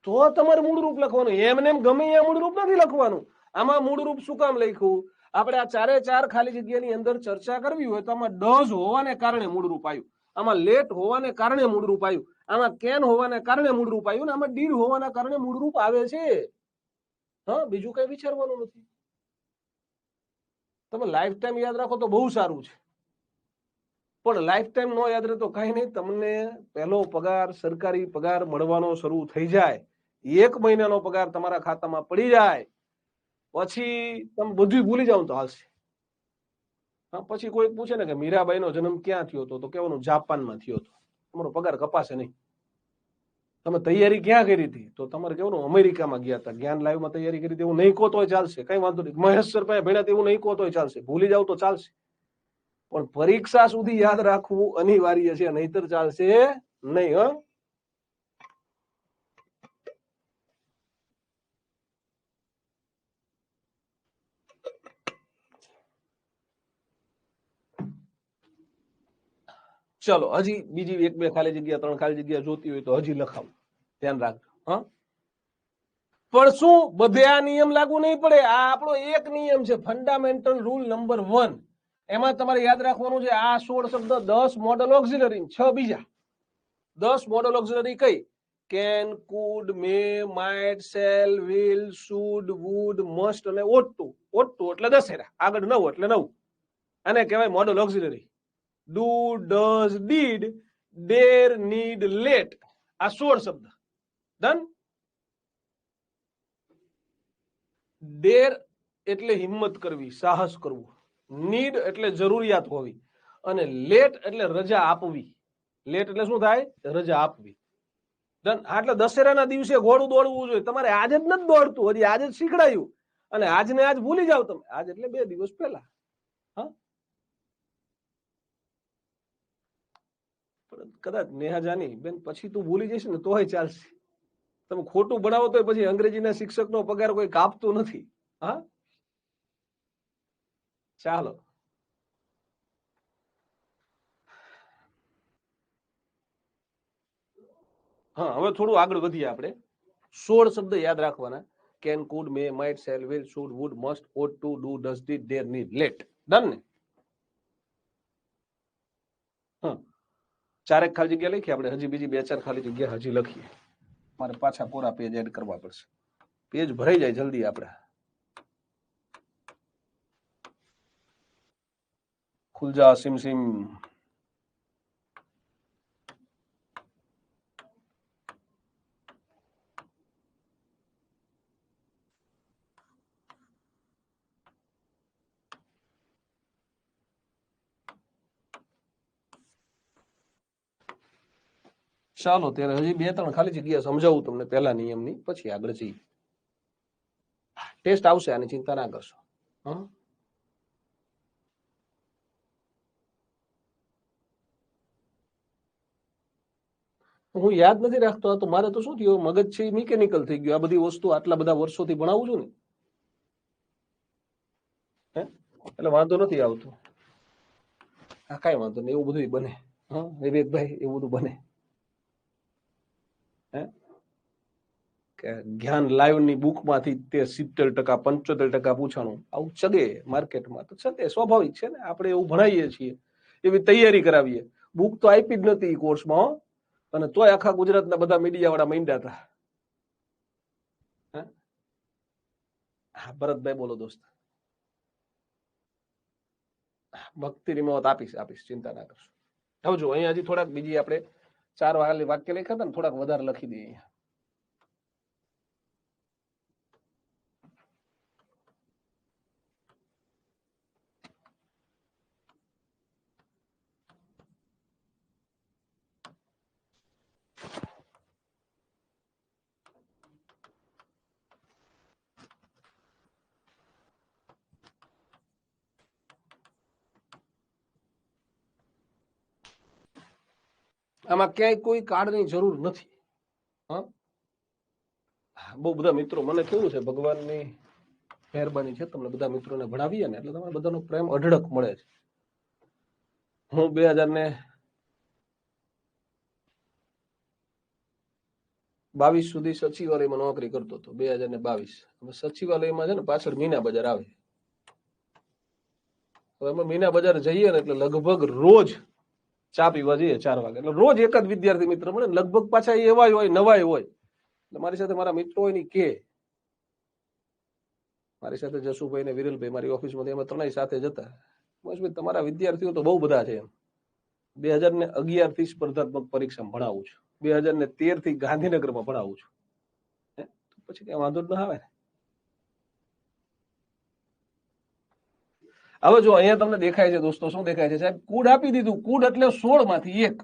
તો તમારે મૂળરૂપ લખવાનું. એમને એમ ગમે એ મૂળરૂપ નથી લખવાનું. આમાં મૂળરૂપ શું કામ લખ્યું? આપણે આ ચારે ચાર ખાલી જગ્યાની અંદર ચર્ચા કરવી હોય તો આમાં ડઝ હોવાને કારણે મૂળરૂપ આવ્યું, આમાં લેટ હોવાને કારણે મૂળરૂપ આવ્યું, આમાં કેન હોવાને કારણે મૂળરૂપ આવ્યું, ને આમાં ડીડ હોવાના કારણે મૂળરૂપ આવે છે. હા, બીજું કઈ વિચારવાનું નથી. તમે લાઈફ ટાઈમ યાદ રાખો તો બહુ સારું છે, પણ લાઈફ ટાઈમ નો યાદ રહે તો કઈ નહીં. તમને પહેલો પગાર, સરકારી પગાર મળવાનો શરૂ થઈ જાય, 1 મહિનાનો પગાર તમારા ખાતામાં પડી જાય, પછી તમે બધું ભૂલી જાવ તો હાલશે. હા, પછી કોઈ પૂછે ને કે મીરાબાઈ નો જન્મ ક્યાં થયો હતો, તો કહેવાનું જાપાનમાં થયો હતો. તમારો પગાર કપાશે નહીં. તમે તૈયારી ક્યાં કરી હતી, તો તમારે કેવું અમેરિકામાં ગયા હતા. જ્ઞાન લાઈવમાં તૈયારી કરી હતી એવું નહીં કહો તોય ચાલશે, કઈ વાંધો નહીં. મહેશ સર પાસે ભણ્યા એવું નહીં કહો તોય ચાલશે, ભૂલી જાવ તો ચાલશે, પણ પરીક્ષા સુધી યાદ રાખવું અનિવાર્ય છે, નહીતર ચાલશે નહીં. હ, ચલો હજી બીજી 1-2 ખાલી જગ્યા, 3 ખાલી જગ્યા જોતી હોય તો હજી લખાવું, ધ્યાન રાખજો. હા, પણ શું બધે આ નિયમ લાગુ નહીં પડે? આ આપણો એક નિયમ છે, ફંડામેન્ટલ રૂલ નંબર 1. એમાં તમારે યાદ રાખવાનું છે આ 16 શબ્દ, 10 મોડલ ઓક્સિલરી, 6 બીજા. 10 મોડલ ઓક્સિલરી કઈ? Can, could, may, might, shall, will, should, would, must અને ઓટ ટુ. ઓટ ટુ એટલે દશેરા, આગળ 9 એટલે 9. આને કહેવાય modal auxiliary. Do, does, did, dare, need, let, આ 16 શબ્દ. ડન. ડેર એટલે હિંમત કરવી, સાહસ કરવું. નીડ એટલે જરૂરિયાત હોવી, અને લેટ એટલે રજા આપવી. લેટ એટલે શું થાય? રજા આપવી. ડન. એટલે દશેરાના દિવસે ઘોડું દોડવું જોઈએ. તમારે આજે જ નથી દોડતું, હજી આજે જ શીખડાયું, અને આજને આજ ભૂલી જાવ તમે. આજ એટલે 2 દિવસ પહેલા. હા, કદાચ નેહા જાની બેન પછી તું ભૂલી જઈશ ને તોય ચાલશે. તમે ખોટું ભણાવો તો પછી અંગ્રેજીના શિક્ષકનો પગાર કોઈ કાપતું નથી. હા, ચાલો. હા, હવે થોડું આગળ વધીએ આપણે. 16 શબ્દ યાદ રાખવાના. Can, could, may, might, shall, will, should, would, must, ought to, do, does, did, dare, need, let. Done ને? હા, 4 ખાલી જગ્યા લખી આપણે, હજી બીજી 2-4 ખાલી જગ્યા હજી લખીએ. મારે પાછા કોરા પેજ એડ કરવા પડશે, પેજ ભરાઈ જાય જલ્દી આપણે. ખુલ જા સિમ સિમ. ચાલો ત્યારે હજી 2-3 ખાલી જગ્યા સમજાવું તમને પહેલા નિયમની, પછી આગળ જઈએ. ટેસ્ટ આવશે, આની ચિંતા ના કરશો. હા, હું યાદ નથી રાખતો. તો મારે તો શું થયું, મગજ છે મિકેનિકલ થઈ ગયું. આ બધી વસ્તુ આટલા બધા વર્ષોથી ભણાવું છું ને, હે, એટલે વાંધો નથી આવતો. હા, કઈ વાંધો નહીં, એવું બધું બને. હા વિવેકભાઈ, એવું બધું બને. હે, કે જ્ઞાન લાઈવ ની બુક માંથી તે 70%, 75% પૂછાણું આવું ચગે માર્કેટમાં, તો છતે સ્વાભાવિક છે ને. આપણે એવું ભણાવીએ છીએ, એવી તૈયારી કરાવીએ. બુક તો આપી જ નથી કોર્સમાં, અને તોય આખા ગુજરાતના બધા મીડિયા વાળા માંડ્યા હતા. હા, ભરતભાઈ બોલો દોસ્ત. ભક્તિ રિમોટ આપીશ, આપીશ, ચિંતા ના કરશો. હવે જો અહીંયા હજી થોડાક બીજી આપણે 4 વાક્ય લખ્યા હતા ને, થોડાક વધારે લખી દઈએ અહીંયા. આમાં ક્યાંય કોઈ કાર્ડની જરૂર નથી. હા, બહુ બધા મિત્રો, મને કેવું છે, ભગવાનની મહેરબાની છે, તમને બધા મિત્રોને ભણાવીએ ને એટલે તમારા બધાનો પ્રેમ અઢળક મળે છે. હું 2022 સુધી સચિવાલયમાં નોકરી કરતો હતો. 2022 સચિવાલયમાં છે ને પાછળ મીના બજાર આવે. હવે અમે મીના બજાર જઈએ ને એટલે લગભગ રોજ ચા પીવા જઈએ 4 વાગે, એટલે રોજ એક જ વિદ્યાર્થી મિત્ર મળે. લગભગ પાછા એવા હોય, નવાય હોય. એટલે મારી સાથે મારા મિત્રો હોય ની કે મારી સાથે જસુભાઈ ને વિરલભાઈ મારી ઓફિસમાંથી અમે ત્રણેય સાથે જતા. બસ તમારા વિદ્યાર્થીઓ તો બહુ બધા છે એમ. 2011 થી સ્પર્ધાત્મક પરીક્ષા ભણાવું છું. 2013 થી ગાંધીનગરમાં ભણાવું છું. પછી કઈ વાંધો જ ના આવે ને. હવે જો અહીંયા તમને દેખાય છે દોસ્તો, શું દેખાય છે સાહેબ? કુડ આપી દીધું. કુડ એટલે 16 માંથી 1.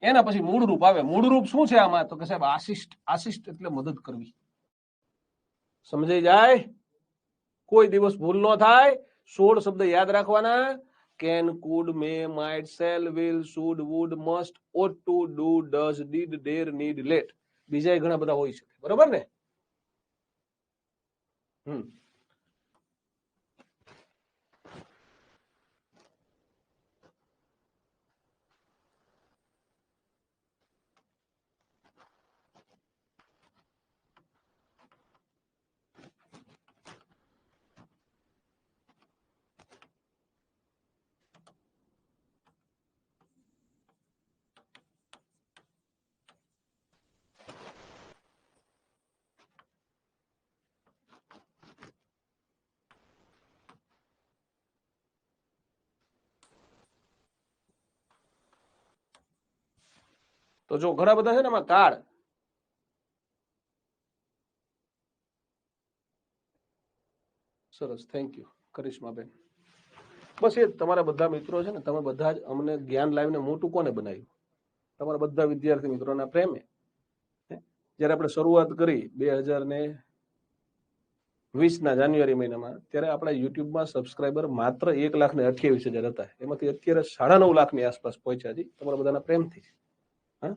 એના પછી મૂળરૂપ આવે. મૂળરૂપ શું છે આમાં? તો કે સાહેબ આશિષ્ટ. આશિષ્ટ એટલે મદદ કરવી. સમજાઈ જાય? કોઈ દિવસ ભૂલ ન થાય. 16 શબ્દ યાદ રાખવાના. Can, could, may, might, shall, will, should, would, must, ought to, do, does, did, dare, need, let. બીજા ઘણા બધા હોય શકે. બરોબર ને? તો જો ઘણા બધા છે ને એમાં કાર્ડ. સરસ, થેન્ક યુ કરિશ્માબેન. બસ એ તમારા બધા મિત્રો છે ને, તમે બધા જ અમને જ્ઞાન લાવીને મોટું કોને બનાવ્યું? તમારા બધા વિદ્યાર્થી મિત્રોના પ્રેમે. જયારે આપણે શરૂઆત કરી 2020 જાન્યુઆરી મહિનામાં, ત્યારે આપણા યુટ્યુબમાં સબસ્ક્રાઈબર માત્ર 1,28,000 હતા. એમાંથી અત્યારે 9.5 લાખની આસપાસ પહોંચ્યા છે તમારા બધાના પ્રેમથી. હા,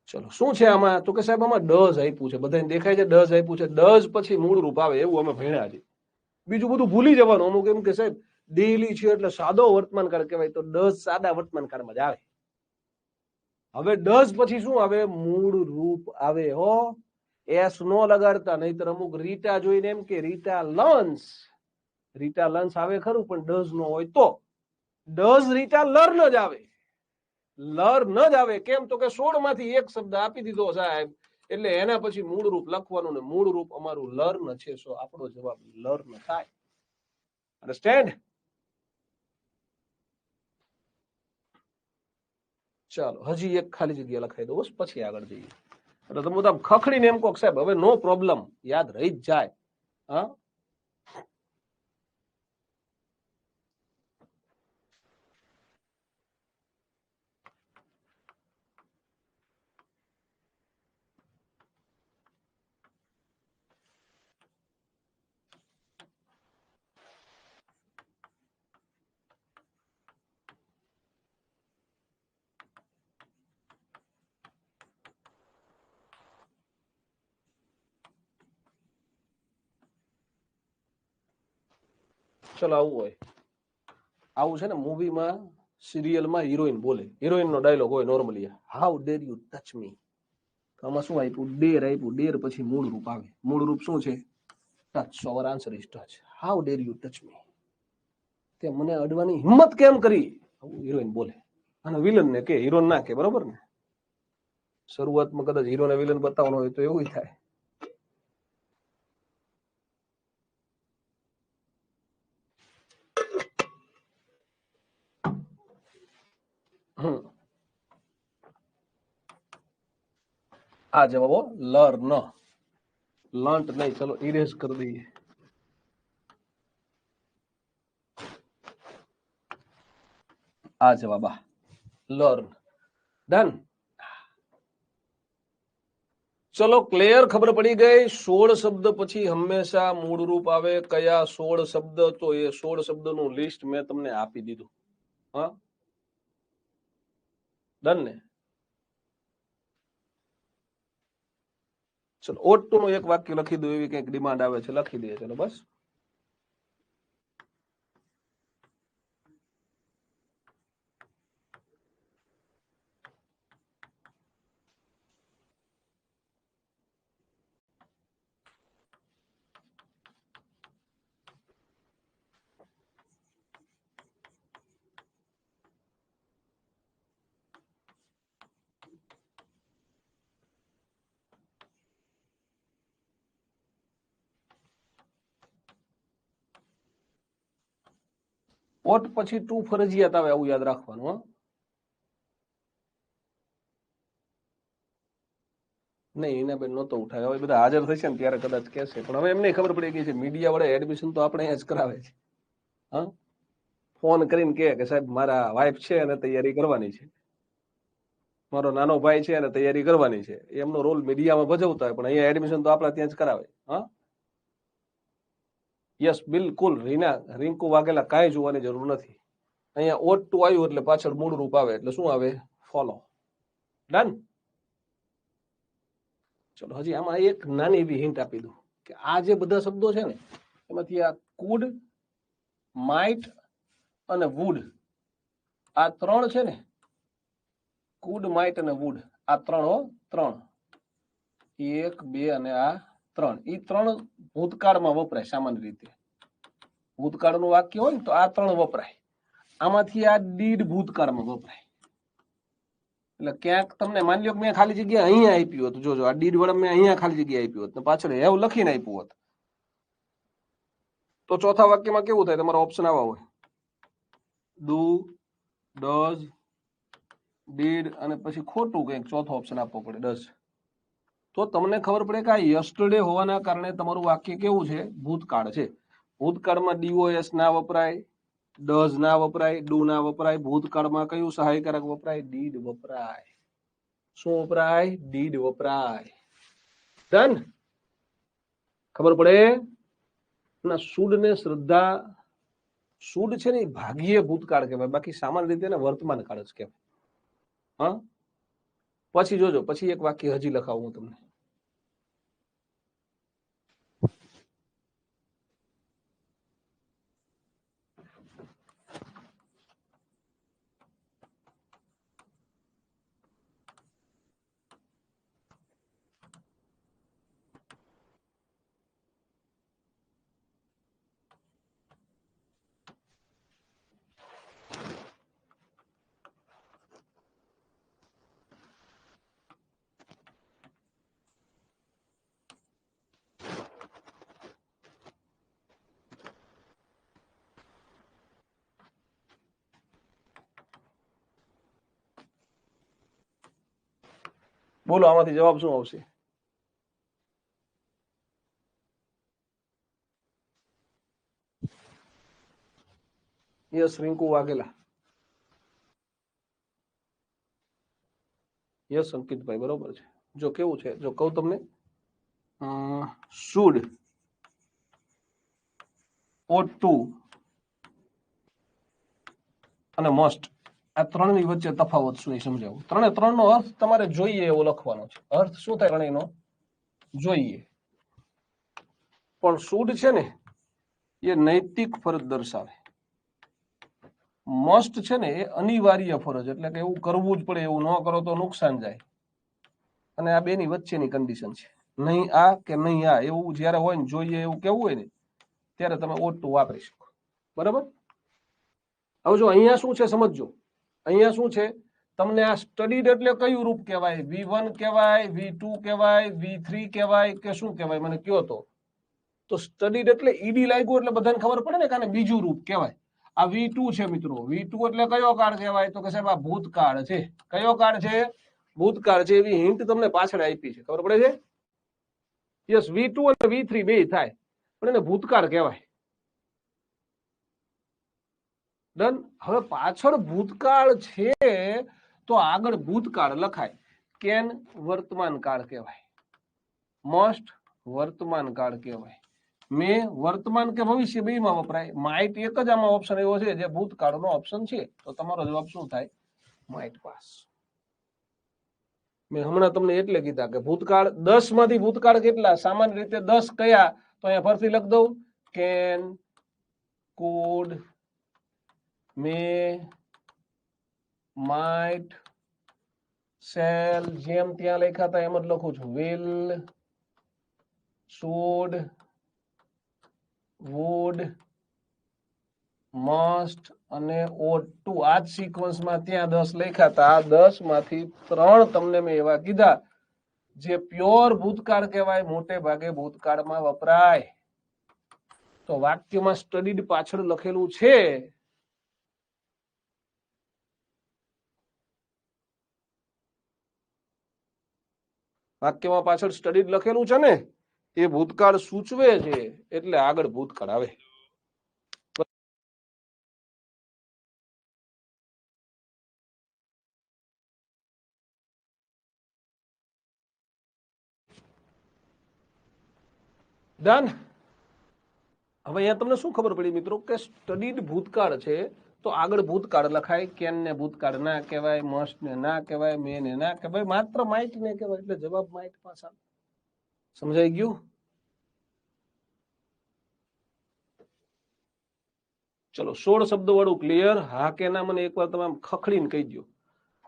ચલો શું છે આમાં? તો કે સાહેબ આમાં ડઝ આપ્યું છે. બધાને દેખાય છે ડઝ આપ્યું છે. ડઝ પછી મૂળ રૂપ આવે એવું અમે ભણ્યા છે. બીજું બધું ભૂલી જવાનું. અમુક એમ કે સાહેબ ડેલી છે એટલે સાદો વર્તમાન કાળ કહેવાય, તો ડઝ સાદા વર્તમાન કાળમાં જ આવે. હવે ડઝ પછી શું આવે? મૂળ રૂપ આવે. હો, એસ નો લગાડતા, નહીતર અમુક રીટા જોઈને એમ કે રીટા લર્ન્સ. રીટા લર્ન્સ આવે ખરું, પણ ડઝ નો હોય તો ડઝ રીટા લર્ન જ આવે. લર્ન જ આવે. કેમ? તો કે 16 માંથી 1 શબ્દ આપી દીધો સાહેબ, એટલે એના પછી મૂળ રૂપ લખવાનું, ને મૂળ રૂપ અમારું લર્ન છે. સો આપણો જવાબ લર્ન થાય. અન્ડરસ્ટેન્ડ? ચાલો હજી એક ખાલી જગ્યા લખાઈ દો, પછી આગળ જઈએ. એટલે તમે બધા ખખડીને એમ કહો સાહેબ હવે નો પ્રોબ્લેમ, યાદ રહી જ જાય. હા, ચલો આવું હોય. આવું છે ને મૂવીમાં, સિરિયલમાં હિરોઈન બોલે. હિરોઈન નો ડાયલોગ હોય normally, how der you touch me. આમાં શું આપ્યું? ડેર આપ્યું. ડેર પછી મૂળ રૂપ આવે. મૂળ રૂપ શું છે? Touch. So hour answer is touch. How der you touch me. તે મને અડવાની હિંમત કેમ કરી? હિરોઈન બોલે. અને વિલન ને કે, હિરોઈન ના કે. બરોબર ને? શરૂઆતમાં કદાચ હીરો ને વિલન બતાવવાનો હોય તો એવું થાય. આ જવાબો લર્ન. લર્ન્ટ નહીં. ચલો ઇરેઝ કરી દઈએ. આ જવાબ આ લર્ન. ડન. ચલો ક્લિયર, ખબર પડી ગઈ. 16 શબ્દ પછી હંમેશા મૂળ રૂપ આવે. કયા 16 શબ્દ? તો એ 16 શબ્દનું લિસ્ટ મેં તમને આપી દીધું. હા, ડન ને? ચલો ought to નું એક વાક્ય લખી દો, એવી કંઈક ડિમાન્ડ આવે છે, લખી દે. ચલો બસ. ought પછી ટુ ફરજિયાત આવે, આવું યાદ રાખવાનું. હા, નહીં એના બેન નહોતો ઉઠાય. હવે બધા હાજર થશે ને ત્યારે કદાચ કહેશે, પણ હવે એમને ખબર પડી ગઈ છે મીડિયા વડે એડમિશન તો આપણે અહીંયા જ કરાવે છે. હા, ફોન કરીને કે સાહેબ મારા વાઈફ છે અને તૈયારી કરવાની છે, મારો નાનો ભાઈ છે અને તૈયારી કરવાની છે. એમનો રોલ મીડિયામાં ભજવતા હોય, પણ અહીંયા એડમિશન તો આપણા ત્યાં જ કરાવે. હા, યસ, બિલકુલ. રીના, રિંકુ વાઘેલા, કાંઈ જોવાની જરૂર નથી. અહીંયા ought to આવ્યું એટલે પાછળ મૂળ રૂપ આવે, એટલે શું આવે? ફોલો. ડન. ચલો હજી આમાં એક નાની એવી હિન્ટ આપી દઉં કે આ જે બધા શબ્દો છે ને, એમાંથી આ કુડ, માઇટ અને વુડ, આ ત્રણ છે ને, કુડ, માઇટ અને વુડ, આ ત્રણ, એક, બે અને આ ત્રણ, એ ત્રણ ભૂતકાળમાં વપરાય સામાન્ય રીતે. ભૂતકાળનું વાક્ય હોય ને તો આ ત્રણ વપરાય. આમાંથી આ ડીડ ભૂતકાળમાં વપરાય. એટલે ક્યાંક તમને માની લો કે મેં ખાલી જગ્યા અહીંયા આપ્યું હતું, જોજો આ ડીડ વડે મેં અહીંયા ખાલી જગ્યા આપ્યું હોત, પાછળ હેવ લખીને આપ્યું હોત, તો ચોથા વાક્યમાં કેવું થાય? તમારો ઓપ્શન આવા હોય, ડુ, ડઝ, ડીડ અને પછી ખોટું કંઈક ચોથો ઓપ્શન આપવો પડે, ડઝ. તો તમને ખબર પડે કે આ યસ્ટરડે હોવાના કારણે તમારું વાક્ય કેવું છે? ભૂતકાળ છે. ભૂતકાળમાં ડીઓએસ ના વપરાય, ડઝ ના વપરાય, ડુ ના વપરાય. ભૂતકાળમાં કયું સહાયકારક વપરાય? ડીડ વપરાય. શું વપરાય? ડીડ વપરાય. ડન. ખબર પડે ના? શુડ ને શ્રદ્ધા, શુડ છે ને ભાગ્ય ભૂતકાળ કહેવાય, બાકી સામાન્ય રીતે ને વર્તમાન કાળ જ કહેવાય. હા, પછી જોજો, પછી એક વાક્ય હજી લખાવું હું તમને. બોલો, આમાંથી જવાબ શું આવશે? યસ, રિંકુ વાઘેલા. યસ, અંકિતભાઈ, બરોબર છે. જો કેવું છે, જો કહું તમને, શુડ, ought to અને મસ્ટ, આ ત્રણની વચ્ચે તફાવત શું એ સમજાવું. ત્રણનો અર્થ તમારે જોઈએ એવો લખવાનો છે. અર્થ શું થાય ત્રણેયનો? જોઈએ. પણ શુડ છે ને એ નૈતિક ફરજ દર્શાવે. મસ્ટ છે ને એ અનિવાર્ય ફરજ, એટલે કે એવું કરવું જ પડે, એવું ન કરો તો નુકસાન જાય. અને આ બેની વચ્ચેની કન્ડિશન છે. નહીં આ કે નહીં આ, એવું જયારે હોય ને જોઈએ એવું કેવું હોય ને, ત્યારે તમે ought to વાપરી શકો. બરાબર? હવે જો અહીંયા શું છે સમજજો. અહીંયા શું છે, તમને આ સ્ટડીડ એટલે કયું રૂપ કહેવાય? V1 કહેવાય, V2 કહેવાય, V3 કહેવાય કે શું કહેવાય? મને કયો તો સ્ટડીડ એટલે ઈડી લાગ્યું એટલે બધાને ખબર પડે ને કે આને બીજું રૂપ કહેવાય. આ V2 છે મિત્રો. V2 એટલે કયો કાળ કહેવાય? તો કે સાહેબ આ ભૂતકાળ છે. કયો કાળ છે? ભૂતકાળ છે. એવી હિન્ટ તમને પાછળ આપી છે, ખબર પડે છે? યસ, V2 અને V3 બે થાય, પણ એને ભૂતકાળ કહેવાય. ડન. હવે પાછળ ભૂતકાળ છે તો આગળ ભૂતકાળ લખાય. કેન વર્તમાન કાળ કહેવાય. મસ્ટ વર્તમાન કાળ કહેવાય. મે વર્તમાન કે ભવિષ્ય બેમાં વપરાય. માઇટ એક જ આમાં ઓપ્શન એવો છે જે ભૂતકાળનો ઓપ્શન છે, તો તમારો જવાબ શું થાય? Might pass. મેં હમણાં તમને એટલે કીધા કે ભૂતકાળ 10 માંથી ભૂતકાળ કેટલા? સામાન્ય રીતે 10 કયા? તો અહીંયા ફરીથી લખ દઉં, can, could, may, might, shall, જેમ ત્યાં લખ્યા હતા એમ જ લખું છું, વિલ, શુડ, વુડ, મસ્ટ અને ઓટ ટુ. આ જ સિક્વન્સમાં ત્યાં 10 લખ્યા હતા. આ 10 માંથી 3 તમને મેં એવા કીધા જે પ્યોર ભૂતકાળ કહેવાય, મોટે ભાગે ભૂતકાળમાં વપરાય. તો વાક્યમાં સ્ટડીડ પાછળ લખેલું છે. વાક્યમાં પાછળ સ્ટડીડ લખેલું છે ને, એ ભૂતકાળ સૂચવે છે એટલે આગળ ભૂતકાળ આવે. ડન. હવે અહીંયા તમને શું ખબર પડી મિત્રો કે સ્ટડીડ ભૂતકાળ છે તો આગળ ભૂતકાળ લખાય. કેન ને ભૂતકાળ ના કહેવાય, મસ્ટ ને ના કહેવાય, મે ને ના કહેવાય, માત્ર માઇટ ને કહેવાય. એટલે જવાબ માઇટ પાસ આવે. સમજાઈ ગયું? ચલો 16 શબ્દ વાળું ક્લિયર? હા કે ના મને એકવાર તમે ખખડીને કહી દો.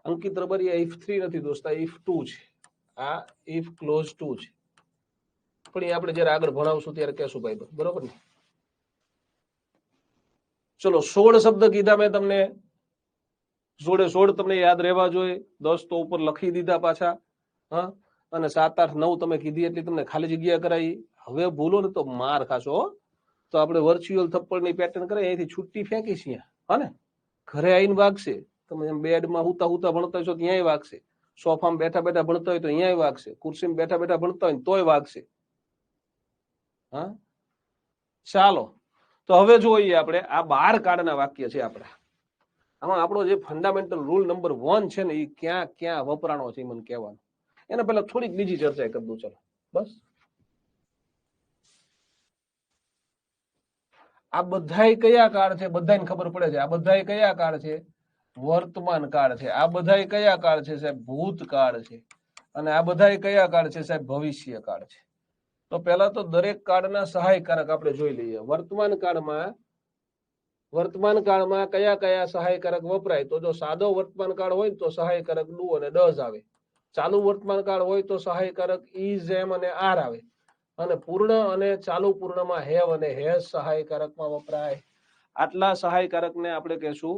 અંકિત રબરિયા if 3 નથી દોસ્તા, if 2 છે. આ if ક્લોઝ 2 છે, પણ એ આપણે જયારે આગળ ભણાવશું ત્યારે કહેશું ભાઈ, બરોબર ને? ચલો 16 શબ્દ કીધા મેં તમને. 16 તમને યાદ રહેવા જોઈએ. 10 તો ઉપર લખી દીધા પાછા. હા, અને 7, 8, 9 તમે કીધી એટલી તમને ખાલી જગ્યા કરાવી. હવે ભૂલો ને તો માર ખાશો. તો આપણે વર્ચ્યુઅલ થપ્પડની પેટર્ન કરે, અહીંથી છુટ્ટી ફેંકી છીએ. હા ને, ઘરે આવીને વાગશે. તમે એમ બેડમાં હુતા હુતા ભણતા હોય તો ત્યાંય વાગશે, સોફામાં બેઠા બેઠા ભણતા હોય તો અહીંયાય વાગશે, ખુરશીમાં બેઠા બેઠા ભણતા હોય તોય વાગશે. હા, ચાલો તો હવે જોઈએ આપણે આ 12 કાળના વાક્ય છે આપણા. આમાં આપણો જે ફંડામેન્ટલ રૂલ નંબર 1 છે ને, એ ક્યાં ક્યાં વપરાણો છે મને કહેવાનું. એના પહેલા થોડીક બીજી ચર્ચા કરી દઉં. ચલો બસ. આ બધાય કયા કાળ છે? બધાને ખબર પડે છે. આ બધાય કયા કાળ છે? વર્તમાન કાળ છે. આ બધાય કયા કાળ છે સાહેબ? ભૂતકાળ છે. અને આ બધાય કયા કાળ છે સાહેબ? ભવિષ્ય કાળ છે. તો પહેલા તો દરેક કાળના સહાયકારક આપણે જોઈ લઈએ. વર્તમાન કાળમાં કયા કયા સહાયકારક વપરાય? તો જો સાદો વર્તમાન કાળ હોય તો સહાયકારક ડુ અને ડઝ આવે. ચાલુ વર્તમાન કાળ હોય તો સહાયકારક ઇઝ, એમ અને આર આવે. અને પૂર્ણ અને ચાલુ પૂર્ણમાં હેવ અને હેઝ સહાયકારકમાં વપરાય. આટલા સહાયકારકને આપણે કહેશું